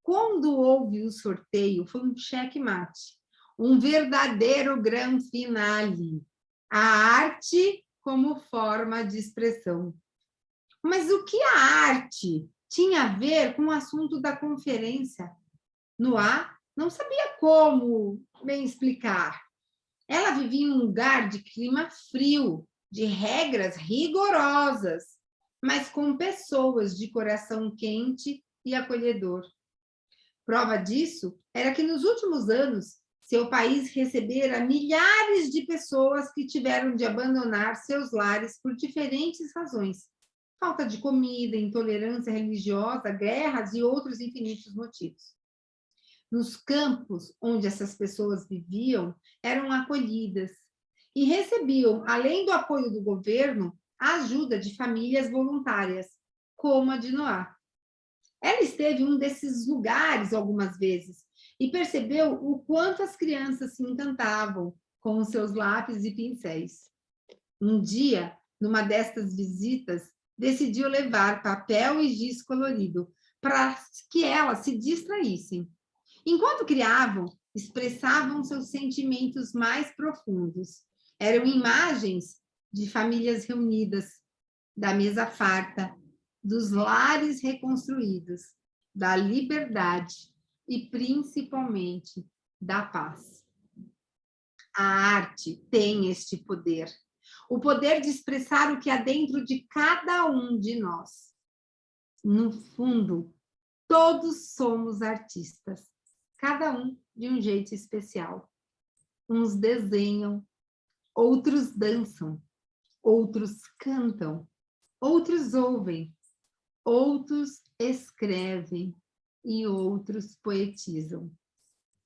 Quando houve o sorteio, foi um checkmate, um verdadeiro grande finale, a arte como forma de expressão. Mas o que a arte tinha a ver com o assunto da conferência? Noá não sabia como bem explicar. Ela vivia em um lugar de clima frio, de regras rigorosas, mas com pessoas de coração quente e acolhedor. Prova disso era que nos últimos anos, seu país recebera milhares de pessoas que tiveram de abandonar seus lares por diferentes razões. Falta de comida, intolerância religiosa, guerras e outros infinitos motivos. Nos campos onde essas pessoas viviam, eram acolhidas e recebiam, além do apoio do governo, a ajuda de famílias voluntárias, como a de Noá. Ela esteve em um desses lugares algumas vezes e percebeu o quanto as crianças se encantavam com os seus lápis e pincéis. Um dia, numa destas visitas, decidiu levar papel e giz colorido para que elas se distraíssem. Enquanto criavam, expressavam seus sentimentos mais profundos. Eram imagens de famílias reunidas, da mesa farta, dos lares reconstruídos, da liberdade e, principalmente, da paz. A arte tem este poder. O poder de expressar o que há dentro de cada um de nós. No fundo, todos somos artistas, cada um de um jeito especial. Uns desenham, outros dançam, outros cantam, outros ouvem, outros escrevem e outros poetizam.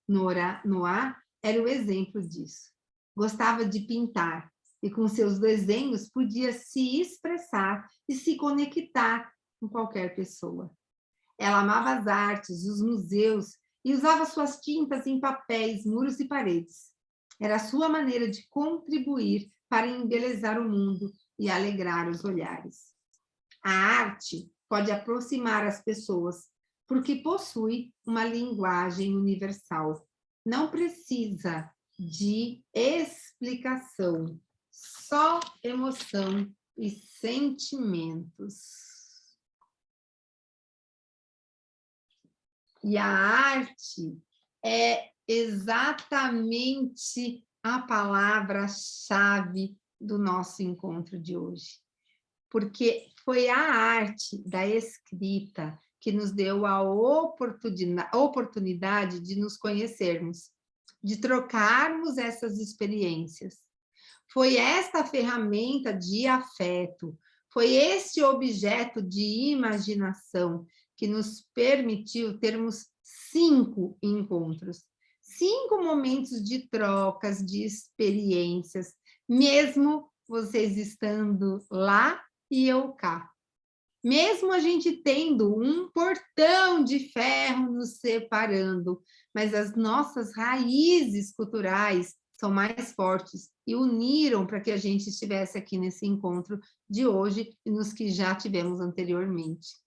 Noá era o exemplo disso. Gostava de pintar e com seus desenhos podia se expressar e se conectar com qualquer pessoa. Ela amava as artes, os museus e usava suas tintas em papéis, muros e paredes. Era a sua maneira de contribuir para embelezar o mundo e alegrar os olhares. A arte pode aproximar as pessoas, porque possui uma linguagem universal. Não precisa de explicação, só emoção e sentimentos. E a arte é exatamente a palavra-chave do nosso encontro de hoje. Porque foi a arte da escrita que nos deu a oportunidade de nos conhecermos, de trocarmos essas experiências. Foi esta ferramenta de afeto, foi este objeto de imaginação que nos permitiu termos 5 encontros, 5 momentos de trocas, de experiências, mesmo vocês estando lá e eu cá. Mesmo a gente tendo um portão de ferro nos separando, mas as nossas raízes culturais são mais fortes e uniram para que a gente estivesse aqui nesse encontro de hoje e nos que já tivemos anteriormente.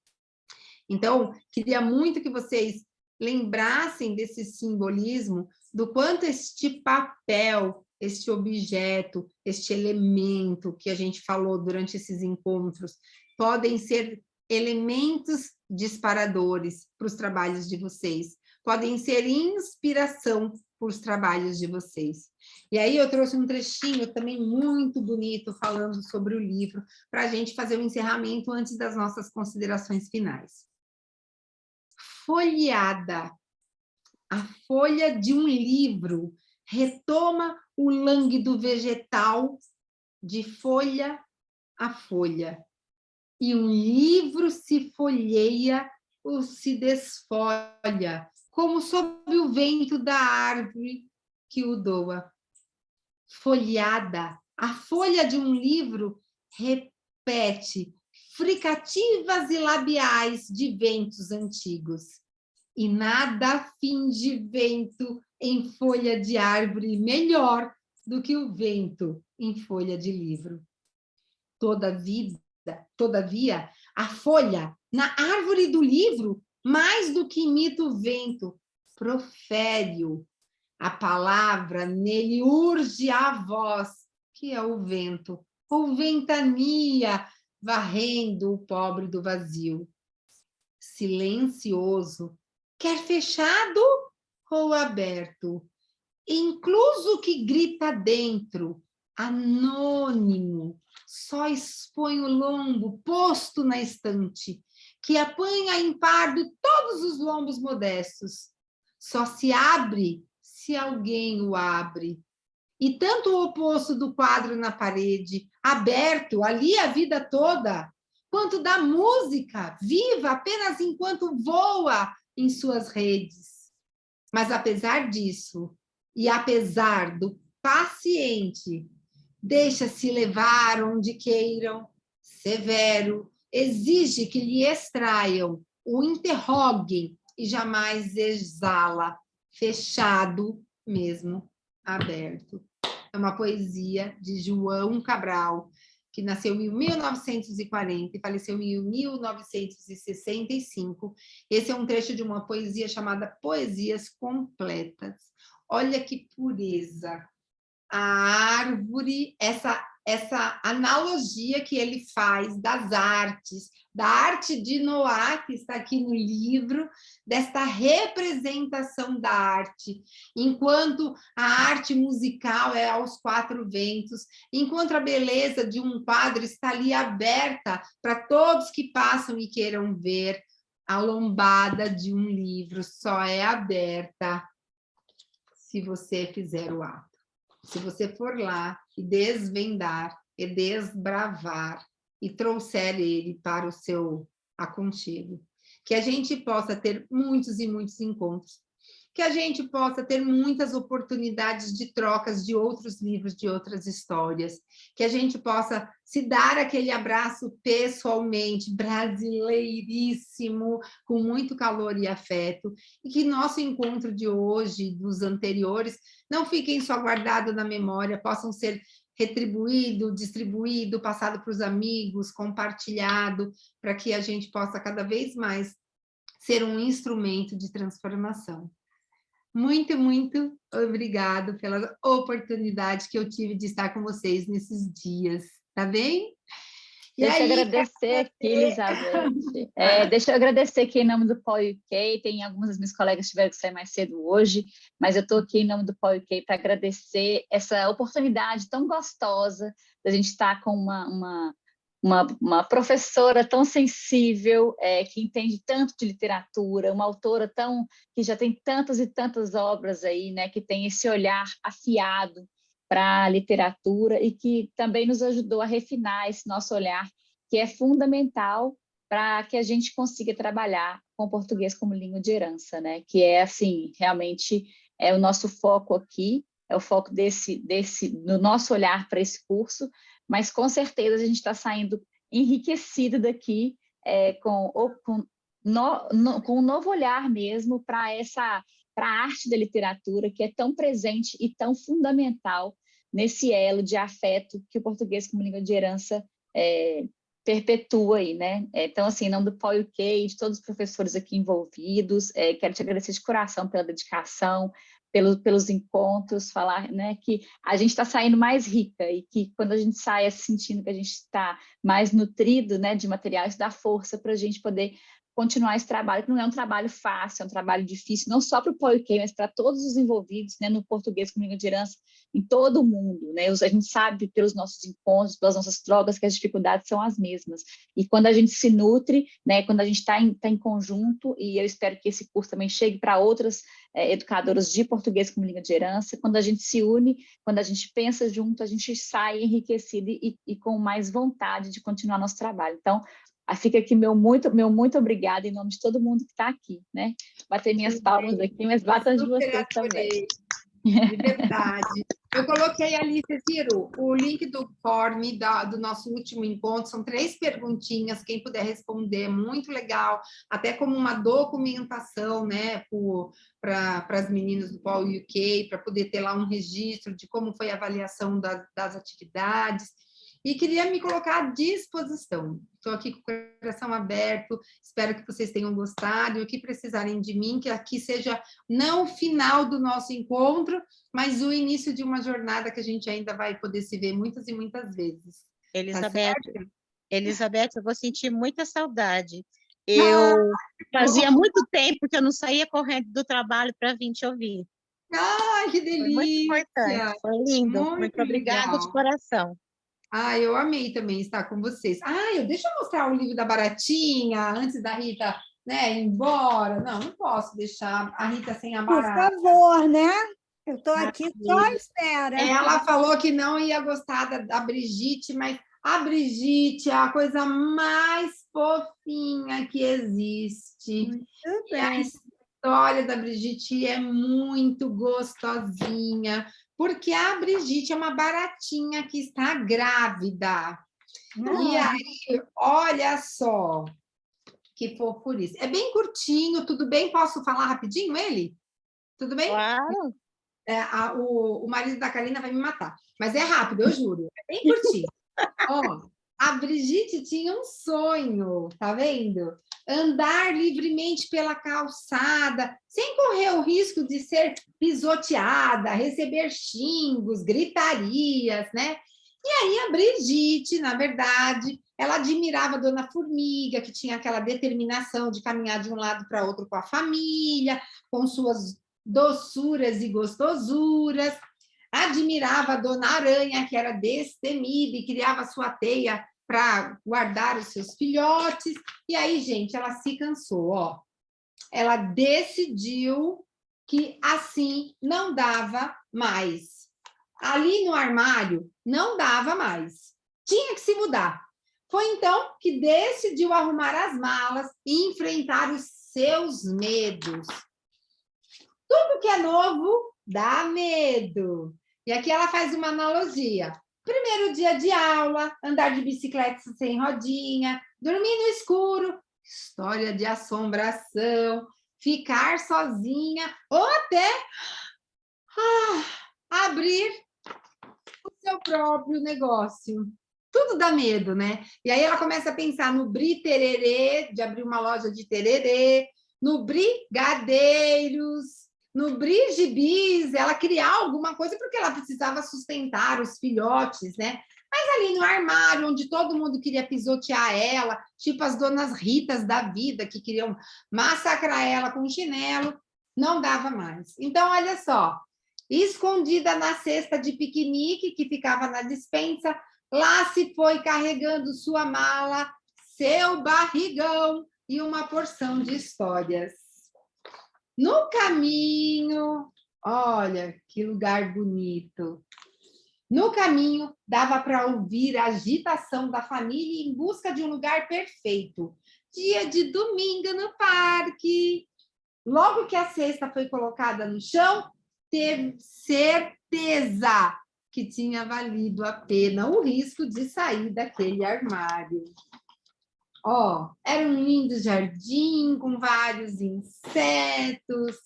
Então, queria muito que vocês lembrassem desse simbolismo, do quanto este papel, este objeto, este elemento que a gente falou durante esses encontros, podem ser elementos disparadores para os trabalhos de vocês, podem ser inspiração para os trabalhos de vocês. E aí eu trouxe um trechinho também muito bonito falando sobre o livro, para a gente fazer o encerramento antes das nossas considerações finais. Folheada, a folha de um livro retoma o lânguido vegetal de folha a folha. E um livro se folheia se desfolha, como sob o vento da árvore que o doa. Folheada, a folha de um livro repete fricativas e labiais de ventos antigos. E nada finge vento em folha de árvore melhor do que o vento em folha de livro. Todavia, a folha na árvore do livro, mais do que imita o vento, profere-o. A palavra nele urge a voz, que é o vento, ou ventania, varrendo o pobre do vazio. Silencioso, quer fechado ou aberto, incluso que grita dentro, anônimo, só expõe o lombo posto na estante, que apanha em pardo todos os lombos modestos. Só se abre se alguém o abre. E tanto o oposto do quadro na parede, aberto ali a vida toda, quanto da música, viva apenas enquanto voa em suas redes. Mas apesar disso, e apesar do paciente, deixa-se levar onde queiram, severo, exige que lhe extraiam, o interroguem e jamais exala, fechado, mesmo aberto. É uma poesia de João Cabral, que nasceu em 1940 e faleceu em 1965. Esse é um trecho de uma poesia chamada Poesias Completas. Olha que pureza! A árvore, essa analogia que ele faz das artes, da arte de Noah, que está aqui no livro, desta representação da arte, enquanto a arte musical é aos quatro ventos, enquanto a beleza de um quadro está ali aberta para todos que passam e queiram ver, a lombada de um livro só é aberta se você fizer o ato. Se você for lá e desvendar, e desbravar, e trouxer ele para o seu aconchego. Que a gente possa ter muitos e muitos encontros. Que a gente possa ter muitas oportunidades de trocas de outros livros, de outras histórias. Que a gente possa se dar aquele abraço pessoalmente, brasileiríssimo, com muito calor e afeto. E que nosso encontro de hoje, dos anteriores, não fiquem só guardados na memória, possam ser retribuído, distribuído, passado para os amigos, compartilhado, para que a gente possa cada vez mais ser um instrumento de transformação. Muito, muito obrigado pela oportunidade que eu tive de estar com vocês nesses dias, tá bem?
Deixa eu agradecer aqui, Elizabeth. Deixa eu agradecer aqui em nome do POI UK. Tem algumas das minhas colegas que tiveram que sair mais cedo hoje, mas eu estou aqui em nome do POI UK para agradecer essa oportunidade tão gostosa da gente estar com uma professora tão sensível, que entende tanto de literatura, uma autora que já tem tantas e tantas obras aí, né, que tem esse olhar afiado para a literatura e que também nos ajudou a refinar esse nosso olhar, que é fundamental para que a gente consiga trabalhar com o português como língua de herança, né? Que é, assim, realmente é o nosso foco aqui, é o foco do nosso olhar para esse curso, mas com certeza a gente está saindo enriquecido daqui com um novo olhar mesmo para a arte da literatura, que é tão presente e tão fundamental nesse elo de afeto que o português como língua de herança perpetua aí, né? Então, assim, em nome do POI UK, de todos os professores aqui envolvidos, quero te agradecer de coração pela dedicação, pelos encontros, falar, né, que a gente está saindo mais rica e que quando a gente sai sentindo que a gente está mais nutrido, né, de material, isso dá força para a gente poder continuar esse trabalho, que não é um trabalho fácil, é um trabalho difícil, não só para o POI UK, mas para todos os envolvidos, né, no português como língua de herança, em todo o mundo, né? A gente sabe pelos nossos encontros, pelas nossas trocas, que as dificuldades são as mesmas. E quando a gente se nutre, né, quando a gente está em conjunto, e eu espero que esse curso também chegue para outras educadoras de português como língua de herança, quando a gente se une, quando a gente pensa junto, a gente sai enriquecido e com mais vontade de continuar nosso trabalho. Então, Fica aqui meu muito obrigada em nome de todo mundo que está aqui, né? Bater minhas palmas aqui, mas batam de vocês também.
De verdade. Eu coloquei ali, vocês viram, o link do form do nosso último encontro, são 3 perguntinhas, quem puder responder, muito legal, até como uma documentação, né, para as meninas do Polo UK, para poder ter lá um registro de como foi a avaliação das atividades. E queria me colocar à disposição. Estou aqui com o coração aberto, espero que vocês tenham gostado, e o que precisarem de mim, que aqui seja não o final do nosso encontro, mas o início de uma jornada que a gente ainda vai poder se ver muitas e muitas vezes.
Elizabeth, eu vou sentir muita saudade. Eu fazia muito tempo que eu não saía correndo do trabalho para vir te ouvir.
Ai, que delícia!
Foi muito importante, foi lindo. Muito obrigada de coração.
Eu amei também estar com vocês. Deixa eu mostrar o livro da Baratinha, antes da Rita, né, ir embora. Não posso deixar a Rita sem a Barata.
Por favor, né? Eu estou aqui só à espera.
Ela falou que não ia gostar da Brigitte, mas a Brigitte é a coisa mais fofinha que existe.
Muito bem.
A história da Brigitte é muito gostosinha, porque a Brigitte é uma baratinha que está grávida. E aí, olha só que fofurice. É bem curtinho, tudo bem? Posso falar rapidinho ele? Tudo bem?
Claro.
O marido da Karina vai me matar, mas é rápido, eu juro. É bem curtinho. A Brigitte tinha um sonho, tá vendo? Andar livremente pela calçada, sem correr o risco de ser pisoteada, receber xingos, gritarias, né? E aí a Brigitte, na verdade, ela admirava a Dona Formiga, que tinha aquela determinação de caminhar de um lado para outro com a família, com suas doçuras e gostosuras. Admirava a Dona Aranha, que era destemida e criava sua teia para guardar os seus filhotes. E aí, gente, ela se cansou, Ela decidiu que assim não dava mais. Ali no armário não dava mais. Tinha que se mudar. Foi então que decidiu arrumar as malas e enfrentar os seus medos. Tudo que é novo dá medo. E aqui ela faz uma analogia. Primeiro dia de aula, andar de bicicleta sem rodinha, dormir no escuro, história de assombração, ficar sozinha, ou até abrir o seu próprio negócio. Tudo dá medo, né? E aí ela começa a pensar no Bri Tererê, de abrir uma loja de tererê, no Brigadeiros, no Brigibis, ela criar alguma coisa porque ela precisava sustentar os filhotes, né? Mas ali no armário, onde todo mundo queria pisotear ela, tipo as donas Ritas da vida, que queriam massacrar ela com chinelo, não dava mais. Então, olha só, escondida na cesta de piquenique, que ficava na despensa, lá se foi carregando sua mala, seu barrigão e uma porção de histórias. No caminho, olha que lugar bonito. No caminho, dava para ouvir a agitação da família em busca de um lugar perfeito. Dia de domingo no parque. Logo que a cesta foi colocada no chão, teve certeza que tinha valido a pena o risco de sair daquele armário. Era um lindo jardim com vários insetos.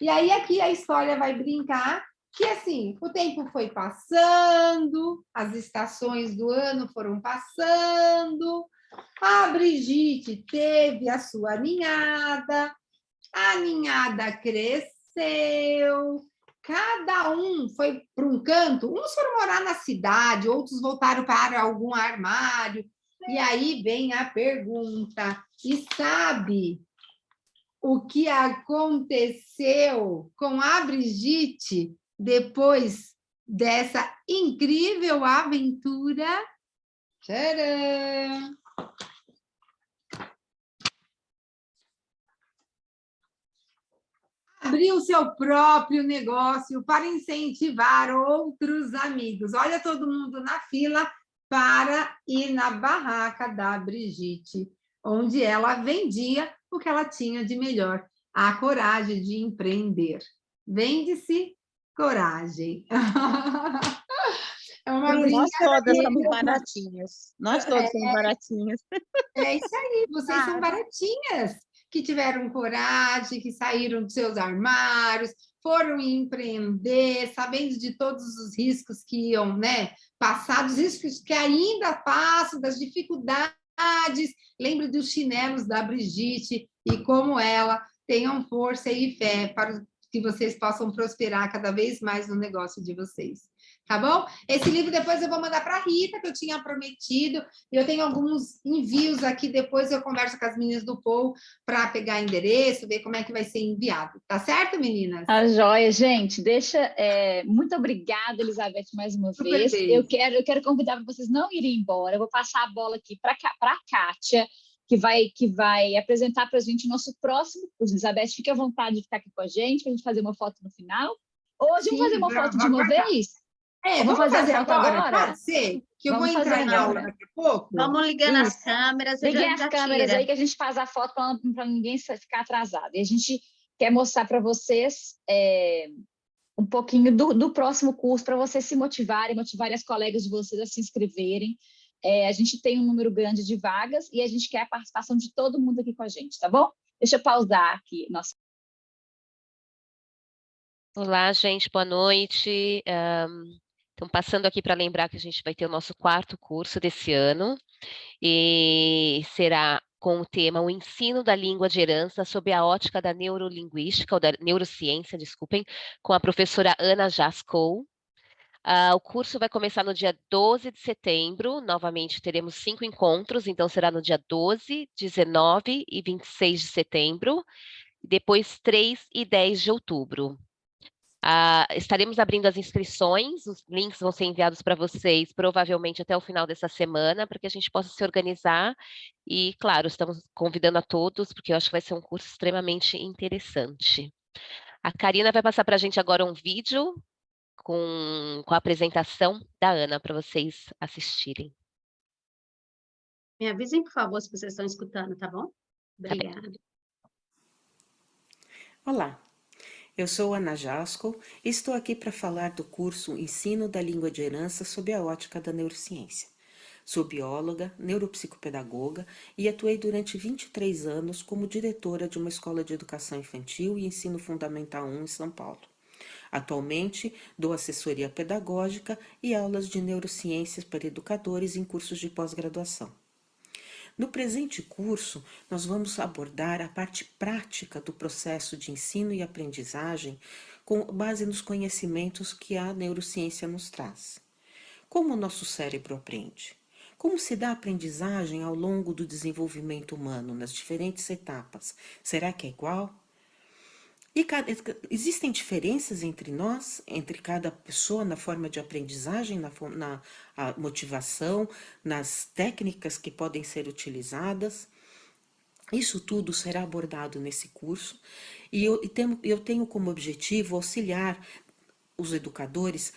E aí aqui a história vai brincar que, assim, o tempo foi passando, as estações do ano foram passando, a Brigitte teve a sua ninhada, a ninhada cresceu, cada um foi para um canto, uns foram morar na cidade, outros voltaram para algum armário. E aí vem a pergunta, e sabe o que aconteceu com a Brigitte depois dessa incrível aventura? Tcharam! Abriu seu próprio negócio para incentivar outros amigos. Olha todo mundo na fila para ir na barraca da Brigitte. onde ela vendia o que ela tinha de melhor, a coragem de empreender. Vende-se coragem. É uma
Nós todas somos
brincadeira.
baratinhas. Nós todos somos baratinhas.
É isso aí, vocês são baratinhas, que tiveram coragem, que saíram dos seus armários, foram empreender, sabendo de todos os riscos que iam, né, passar, dos riscos que ainda passam, das dificuldades. Lembre dos chinelos da Brigitte e como ela, tenham força e fé para que vocês possam prosperar cada vez mais no negócio de vocês. Tá bom? Esse livro depois eu vou mandar para a Rita, que eu tinha prometido. Eu tenho alguns envios aqui, depois eu converso com as meninas do Paul para pegar endereço, ver como é que vai ser enviado. Tá certo, meninas?
A joia, gente, muito obrigada, Elizabeth, mais uma vez.
Super
Eu quero convidar para vocês não irem embora. Eu vou passar a bola aqui para a Kátia, que vai apresentar para a gente o nosso próximo curso. Elizabeth, fique à vontade de ficar aqui com a gente, para a gente fazer uma foto no final. Hoje, vamos fazer uma foto de uma vez?
Vamos fazer a foto agora? Pode ser? Que eu vou entrar em aula daqui a pouco.
Vamos ligando as câmeras.
Liguem as câmeras aí que a gente faz a foto para ninguém ficar atrasado. E a gente quer mostrar para vocês um pouquinho do próximo curso, para vocês se motivarem as colegas de vocês a se inscreverem. A gente tem um número grande de vagas e a gente quer a participação de todo mundo aqui com a gente, tá bom? Deixa eu pausar aqui. Nossa.
Olá, gente, boa noite. Então, passando aqui para lembrar que a gente vai ter o nosso 4º curso desse ano, e será com o tema O Ensino da Língua de Herança sob a ótica da neurolinguística, ou da neurociência, desculpem, com a professora Ana Jaskol. O curso vai começar no dia 12 de setembro, novamente teremos 5 encontros, então será no dia 12, 19 e 26 de setembro, e depois 3 e 10 de outubro. Estaremos abrindo as inscrições, os links vão ser enviados para vocês provavelmente até o final dessa semana, para que a gente possa se organizar e, claro, estamos convidando a todos, porque eu acho que vai ser um curso extremamente interessante. A Karina vai passar para a gente agora um vídeo com a apresentação da Ana, para vocês assistirem.
Me avisem, por favor, se vocês estão escutando, tá bom? Obrigada.
Olá. Eu sou Ana Jaskol e estou aqui para falar do curso Ensino da Língua de Herança sob a ótica da neurociência. Sou bióloga, neuropsicopedagoga e atuei durante 23 anos como diretora de uma escola de educação infantil e ensino fundamental 1 em São Paulo. Atualmente, dou assessoria pedagógica e aulas de neurociências para educadores em cursos de pós-graduação. No presente curso, nós vamos abordar a parte prática do processo de ensino e aprendizagem com base nos conhecimentos que a neurociência nos traz. Como o nosso cérebro aprende? Como se dá a aprendizagem ao longo do desenvolvimento humano, nas diferentes etapas? Será que é igual? Existem diferenças entre nós, entre cada pessoa na forma de aprendizagem, na motivação, nas técnicas que podem ser utilizadas. Isso tudo será abordado nesse curso e eu tenho como objetivo auxiliar os educadores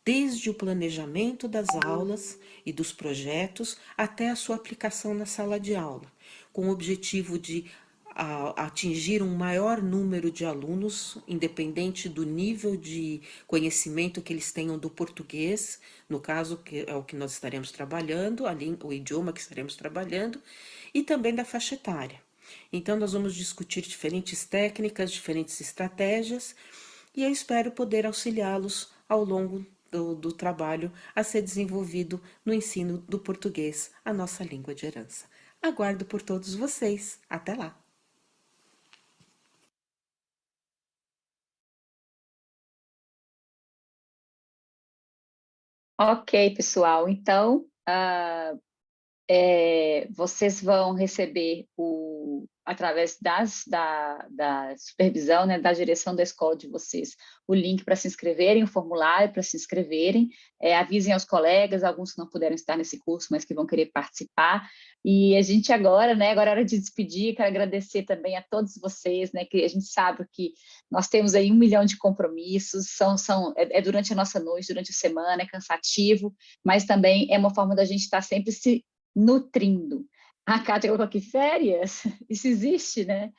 desde o planejamento das aulas e dos projetos até a sua aplicação na sala de aula, com o objetivo de atingir um maior número de alunos, independente do nível de conhecimento que eles tenham do português, no caso, que é o que nós estaremos trabalhando, o idioma que estaremos trabalhando, e também da faixa etária. Então, nós vamos discutir diferentes técnicas, diferentes estratégias, e eu espero poder auxiliá-los ao longo do trabalho a ser desenvolvido no ensino do português, a nossa língua de herança. Aguardo por todos vocês. Até lá!
Ok, pessoal. Então, vocês vão receber, através da supervisão, né, da direção da escola de vocês, o link para se inscreverem, o formulário para se inscreverem. Avisem aos colegas, alguns que não puderam estar nesse curso, mas que vão querer participar. E a gente agora é hora de despedir. Quero agradecer também a todos vocês, né, que a gente sabe que nós temos aí 1 milhão de compromissos, durante a nossa noite, durante a semana, é cansativo, mas também é uma forma da gente estar sempre se nutrindo. A Kátia colocou aqui férias, isso existe, né?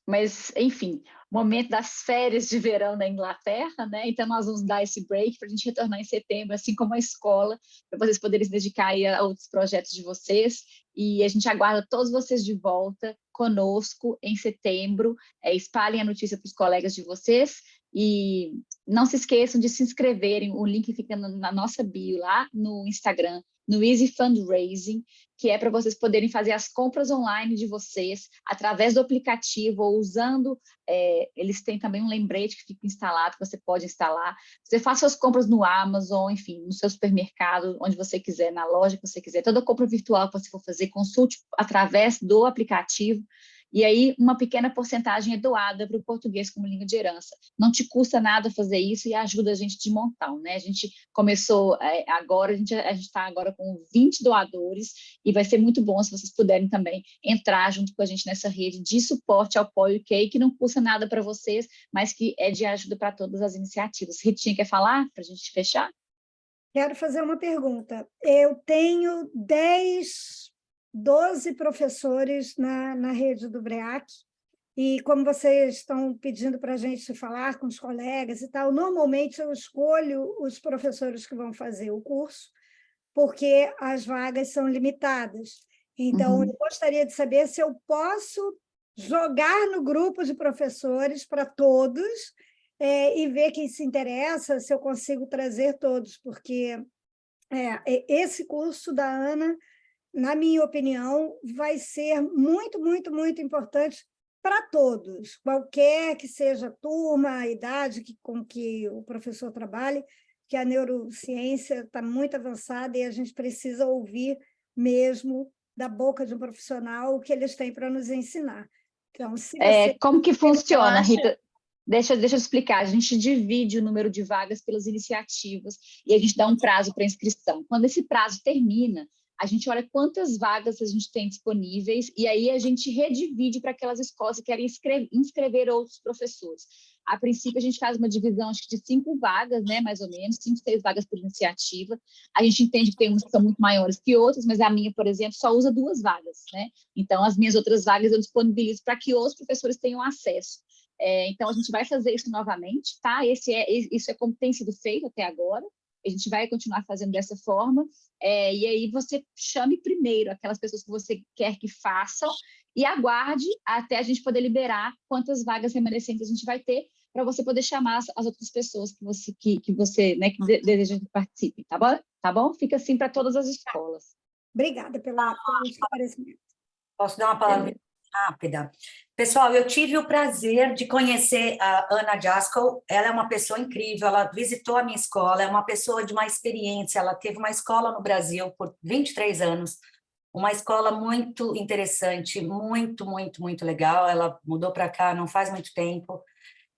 Mas, enfim, momento das férias de verão na Inglaterra, né? Então, nós vamos dar esse break para a gente retornar em setembro, assim como a escola, para vocês poderem se dedicar aí a outros projetos de vocês. E a gente aguarda todos vocês de volta conosco em setembro. Espalhem a notícia para os colegas de vocês e não se esqueçam de se inscreverem. O link fica na nossa bio lá no Instagram, no Easy Fundraising, que é para vocês poderem fazer as compras online de vocês através do aplicativo ou usando, eles têm também um lembrete que fica instalado, que você pode instalar. Você faz suas compras no Amazon, enfim, no seu supermercado, onde você quiser, na loja que você quiser. Toda compra virtual que você for fazer, consulte através do aplicativo. E aí, uma pequena porcentagem é doada para o português como língua de herança. Não te custa nada fazer isso e ajuda a gente de montão, né? A gente começou agora, a gente está agora com 20 doadores e vai ser muito bom se vocês puderem também entrar junto com a gente nessa rede de suporte ao POI UK, que não custa nada para vocês, mas que é de ajuda para todas as iniciativas. Ritinha, quer falar para a gente fechar?
Quero fazer uma pergunta. Eu tenho 12 professores na rede do BREAC, e como vocês estão pedindo para a gente falar com os colegas e tal, normalmente eu escolho os professores que vão fazer o curso, porque as vagas são limitadas. Então, eu gostaria de saber se eu posso jogar no grupo de professores para todos e ver quem se interessa, se eu consigo trazer todos, porque esse curso da Ana, na minha opinião, vai ser muito, muito, muito importante para todos, qualquer que seja a turma, a idade com que o professor trabalhe, que a neurociência está muito avançada e a gente precisa ouvir mesmo da boca de um profissional o que eles têm para nos ensinar. Então, se você...
Como que funciona, Rita? Deixa eu explicar. A gente divide o número de vagas pelas iniciativas e a gente dá um prazo para inscrição. Quando esse prazo termina, a gente olha quantas vagas a gente tem disponíveis e aí a gente redivide para aquelas escolas que querem inscrever outros professores. A princípio, a gente faz uma divisão, acho que de 5 vagas, né, mais ou menos, 5, 6 vagas por iniciativa. A gente entende que tem umas que são muito maiores que outras, mas a minha, por exemplo, só usa 2 vagas, né? Então, as minhas outras vagas eu disponibilizo para que outros professores tenham acesso. Então, a gente vai fazer isso novamente, tá? Isso é como tem sido feito até agora. A gente vai continuar fazendo dessa forma. E aí você chame primeiro aquelas pessoas que você quer que façam e aguarde até a gente poder liberar quantas vagas remanescentes a gente vai ter para você poder chamar as outras pessoas que você né, que deseja que participem, tá bom? Tá bom? Fica assim para todas as escolas.
Obrigada pelo esclarecimento.
Posso dar uma palavra rápida? Pessoal, eu tive o prazer de conhecer a Ana Jaskol. Ela é uma pessoa incrível, ela visitou a minha escola, é uma pessoa de uma experiência, ela teve uma escola no Brasil por 23 anos, uma escola muito interessante, muito, muito, muito legal. Ela mudou para cá não faz muito tempo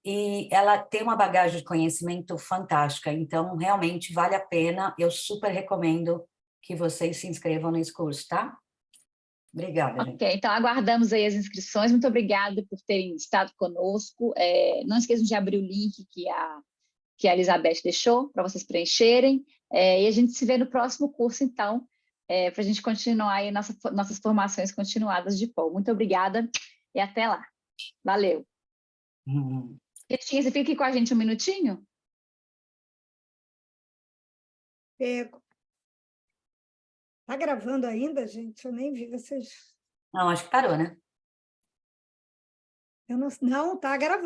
e ela tem uma bagagem de conhecimento fantástica, então realmente vale a pena, eu super recomendo que vocês se inscrevam nesse curso, tá? Obrigada, gente.
Ok, então aguardamos aí as inscrições. Muito obrigada por terem estado conosco. Não esqueçam de abrir o link que a Elizabeth deixou para vocês preencherem. E a gente se vê no próximo curso, então, para a gente continuar aí nossas formações continuadas de POL. Muito obrigada e até lá. Valeu. Ritinha, você fica aqui com a gente um minutinho?
Pego. Está gravando ainda, gente? Eu nem vi vocês.
Não, acho que parou, né?
Não, está gravando.